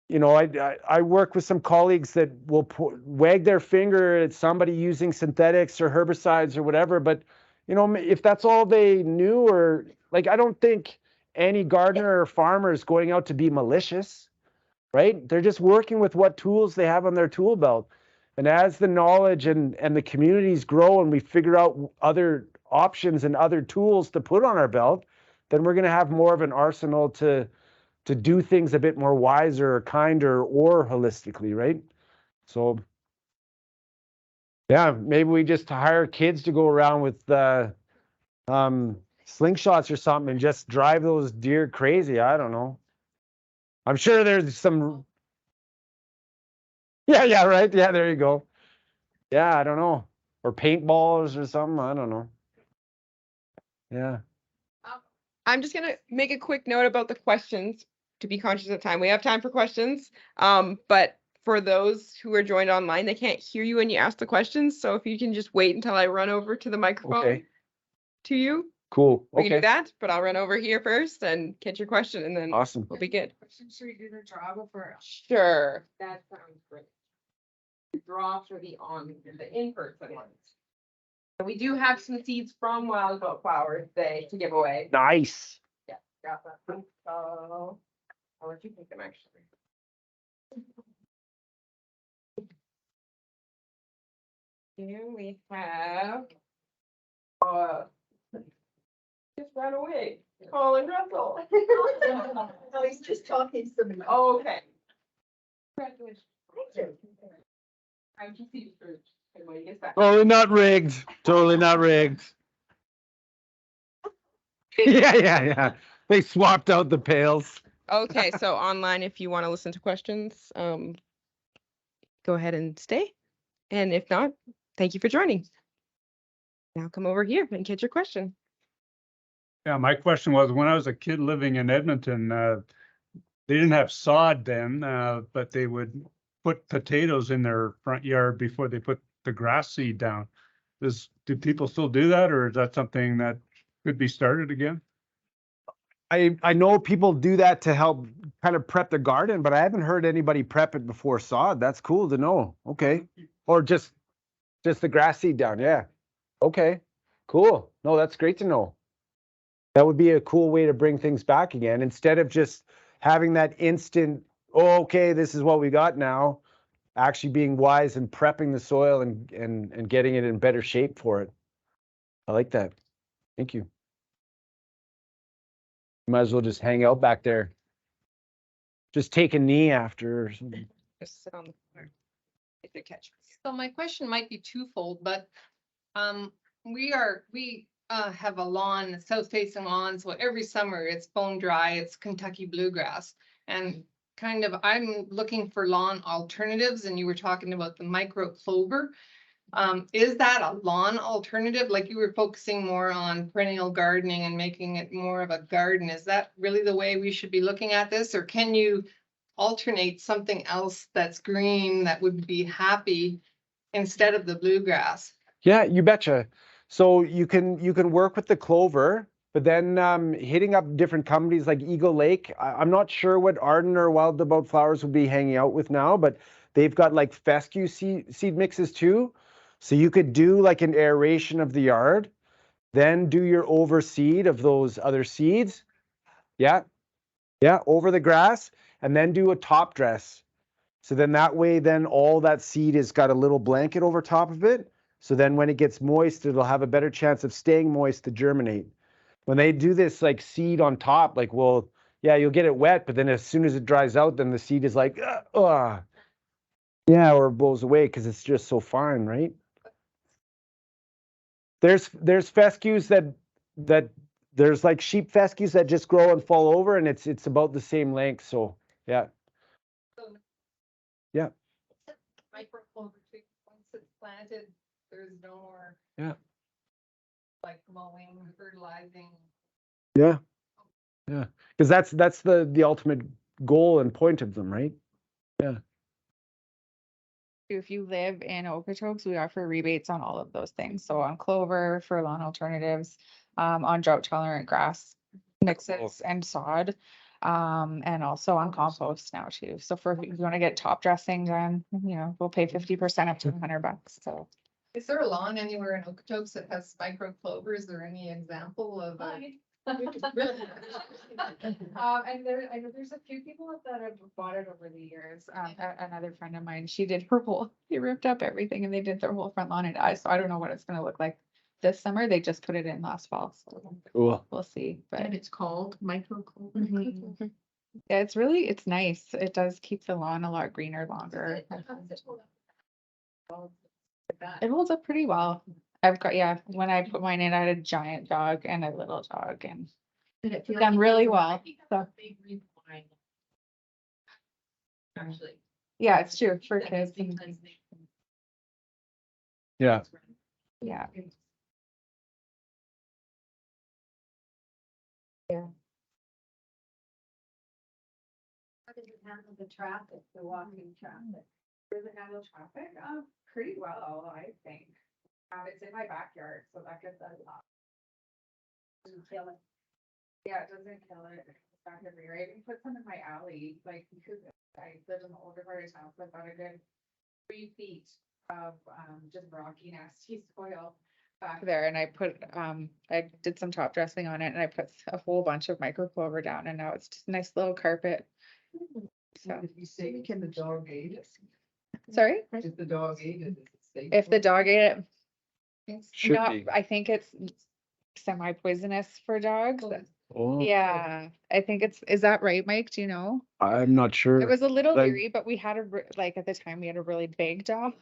you know, I work with some colleagues that will wag their finger at somebody using synthetics or herbicides or whatever, but you know, if that's all they knew, or like, I don't think any gardener or farmer is going out to be malicious, right? They're just working with what tools they have on their tool belt. And as the knowledge and the communities grow and we figure out other options and other tools to put on our belt, then we're going to have more of an arsenal to do things a bit more wiser or kinder or holistically, right? So yeah, maybe we just hire kids to go around with slingshots or something and just drive those deer crazy. I don't know. I'm sure there's some. Yeah, right. Yeah, there you go. Yeah, I don't know. Or paintballs or something. I don't know. Yeah. I'm just gonna make a quick note about the questions to be conscious of time. We have time for questions. But for those who are joined online, they can't hear you when you ask the questions. So if you can just wait until I run over to the microphone Okay. to you, Cool. we can do Okay. that, but I'll run over here first and catch your question and then Awesome. we'll be good. Should we do the draw before? Sure. That sounds great. The drops or the inverts at once. And we do have some seeds from Wild Boat Flowers today to give away. Nice. Yeah, got that. So I'll let you take them actually. Here we have just ran away. Colin Russell. No, he's just talking to me. Okay. Congratulations. Thank you. I'm just seeing for when he gets back. Totally not rigged. Totally not rigged. Yeah. They swapped out the pails. Okay, so online, if you want to listen to questions, go ahead and stay. And if not, thank you for joining. Now come over here and get your question. Yeah, my question was, when I was a kid living in Edmonton, they didn't have sod then, but they would put potatoes in their front yard before they put the grass seed down. Do people still do that, or is that something that could be started again? I know people do that to help kind of prep the garden, but I haven't heard anybody prep it before sod. That's cool to know. Okay. Or just the grass seed down. Yeah. Okay. Cool. No, that's great to know. That would be a cool way to bring things back again, instead of just having that instant, oh, okay, this is what we got now. Actually being wise and prepping the soil and getting it in better shape for it. I like that. Thank you. Might as well just hang out back there. Just take a knee after or something. Just sit on the floor. If you catch. So my question might be twofold, but we have a lawn, south facing lawn, so every summer it's bone dry, it's Kentucky bluegrass. And kind of I'm looking for lawn alternatives, and you were talking about the micro clover. Is that a lawn alternative? Like you were focusing more on perennial gardening and making it more of a garden. Is that really the way we should be looking at this? Or can you alternate something else that's green that would be happy instead of the bluegrass? Yeah, you betcha. So you can work with the clover, but then hitting up different companies like Eagle Lake. I'm not sure what Arden or Wild About Flowers would be hanging out with now, but they've got like fescue seed mixes too. So you could do like an aeration of the yard, then do your overseed of those other seeds. Yeah, over the grass, and then do a top dress. So then that way, then all that seed has got a little blanket over top of it. So then when it gets moist, it'll have a better chance of staying moist to germinate. When they do this like seed on top, like, well, yeah, you'll get it wet, but then as soon as it dries out, then the seed is like, Yeah, or blows away because it's just so fine, right? There's fescues that there's like sheep fescues that just grow and fall over, and it's about the same length. So yeah, yeah, Microclover tree, once it's planted, there's no more. Yeah. Like mowing, fertilizing. yeah, yeah. Because that's the ultimate goal and point of them, right? Yeah. If you live in Okotoks, we offer rebates on all of those things. So on clover, for lawn alternatives, on drought tolerant grass mixes and sod. And also on compost now too. So for if you want to get top dressing done, you know, we'll pay 50% up to $100. So Is there a lawn anywhere in Okotoks that has micro clovers or any example of? And there, I know there's a few people that have bought it over the years. Another friend of mine, she did her whole, they ripped up everything and they did their whole front lawn and I, so I don't know what it's gonna look like this summer. They just put it in last fall, so Cool. we'll see, but And it's called micro. Mhm. Yeah, it's really, it's nice. It does keep the lawn a lot greener longer. It holds up pretty well. I've got, yeah, when I put mine in, I had a giant dog and a little dog and done really well. So, Actually. yeah, it's true for kids. Yeah. Yeah. How does it handle the traffic, the walking traffic? Does it handle traffic? Pretty well, I think. It's in my backyard, so that gets a lot. Doesn't kill it. Yeah, it doesn't kill it. It's not everywhere. I even put some in my alley, like, because I live in the older part of town, so I've got a good 3 feet of, just rocky, nasty soil back There and I put, I did some top dressing on it and I put a whole bunch of micro clover down and now it's just a nice little carpet. So, If you say, can the dog eat it? sorry, If the dog ate it, is it safe? if the dog ate it, it's Should not, be. I think it's semi-poisonous for dogs. Oh, Yeah, I think it's, is that right, Mike? Do you know? I'm not sure. It was a little Like- eerie, but we had like at the time we had a really big dog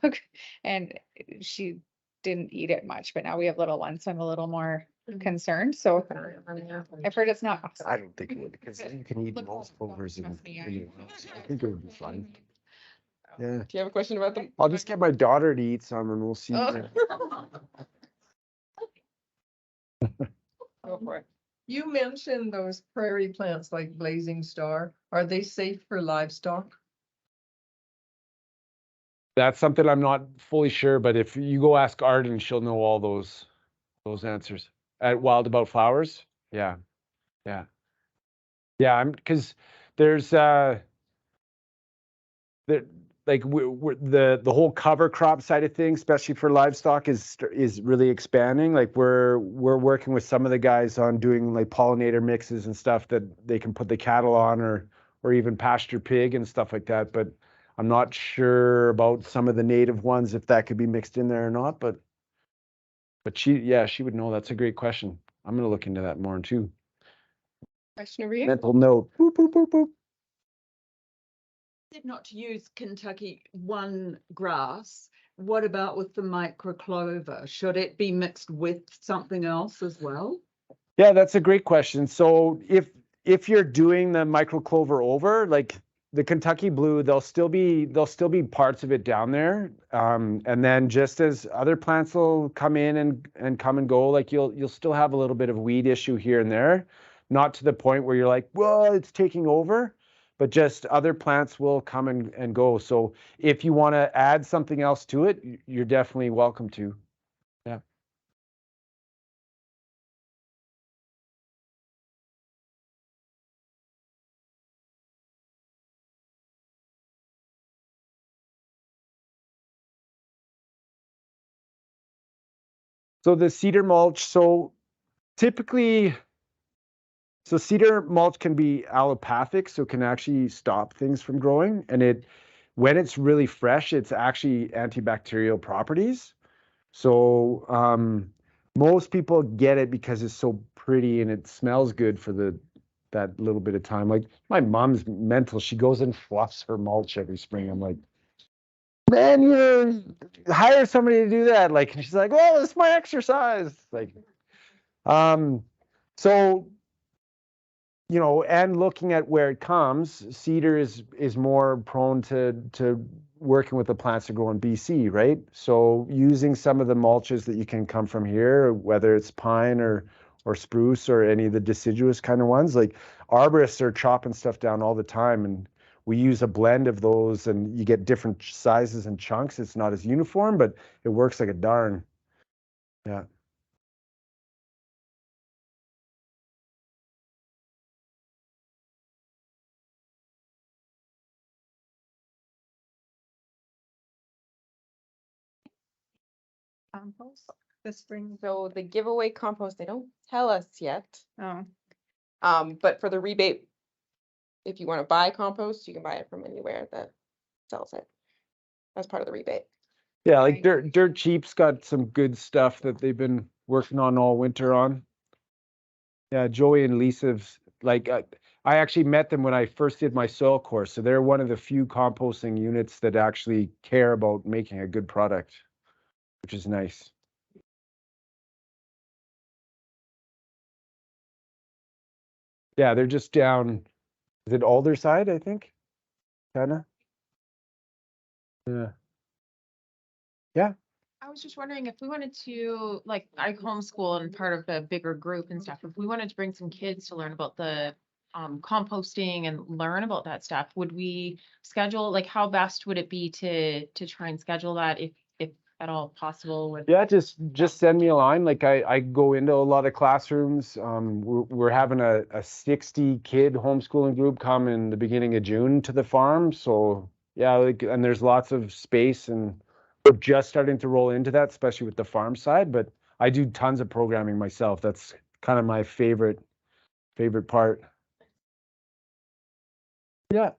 and she didn't eat it much, but now we have little ones, so I'm a little more concerned. So I've heard it's not. I don't think it would because you can eat Look, most don't clovers in trust me, I- your house. I think it would be fine. Yeah. Do you have a question about them? I'll just get my daughter to eat some and we'll see. Oh. Go for it. You mentioned those prairie plants like blazing star. Are they safe for livestock? That's something I'm not fully sure, but if you go ask Arden, she'll know all those answers. At Wild About Flowers? Yeah. Yeah. Yeah, I'm because there's like the whole cover crop side of things, especially for livestock, is really expanding. Like we're working with some of the guys on doing like pollinator mixes and stuff that they can put the cattle on or even pasture pig and stuff like that. But I'm not sure about some of the native ones if that could be mixed in there or not. But she would know. That's a great question. I'm gonna look into that more too. Question over here. Mental note. Boop, boop, boop, boop. Said not to use Kentucky one grass. What about with the micro clover? Should it be mixed with something else as well? Yeah, that's a great question. So if you're doing the micro clover over, like the Kentucky blue, there'll still be parts of it down there. And then just as other plants will come in and come and go, like you'll still have a little bit of weed issue here and there, not to the point where you're like, well, it's taking over, but just other plants will come and go. So if you want to add something else to it, you're definitely welcome to. Yeah. So the cedar mulch, so typically, so cedar mulch can be allopathic, so it can actually stop things from growing. And when it's really fresh, it's actually antibacterial properties. So most people get it because it's so pretty and it smells good for that little bit of time. Like my mom's mental, she goes and fluffs her mulch every spring. I'm like, man, you hire somebody to do that. Like, and she's like, well, it's my exercise. Like, so, you know, and looking at where it comes, cedar is more prone to working with the plants that grow in BC, right? So using some of the mulches that you can come from here, whether it's pine or spruce or any of the deciduous kind of ones, like arborists are chopping stuff down all the time, and we use a blend of those, and you get different sizes and chunks. It's not as uniform, but it works like a darn. Yeah. Compost this spring. So the giveaway compost, they don't tell us yet. Oh, But for the rebate, if you want to buy compost, you can buy it from anywhere that sells it. As part of the rebate. Yeah, like Dirt Cheap's got some good stuff that they've been working on all winter on. Yeah, Joey and Lisa's, like, I actually met them when I first did my soil course. So they're one of the few composting units that actually care about making a good product, which is nice. Yeah, they're just down, is it Alderside, I think? Kinda? Yeah. Yeah. I was just wondering if we wanted to, like, I homeschool and part of a bigger group and stuff, if we wanted to bring some kids to learn about the composting and learn about that stuff, would we schedule, like, how best would it be to try and schedule that if at all possible with? Yeah, just send me a line. Like I go into a lot of classrooms. We're having a 60 kid homeschooling group come in the beginning of June to the farm. So yeah, like, and there's lots of space, and we're just starting to roll into that, especially with the farm side. But I do tons of programming myself. That's kind of my favorite part. Yeah.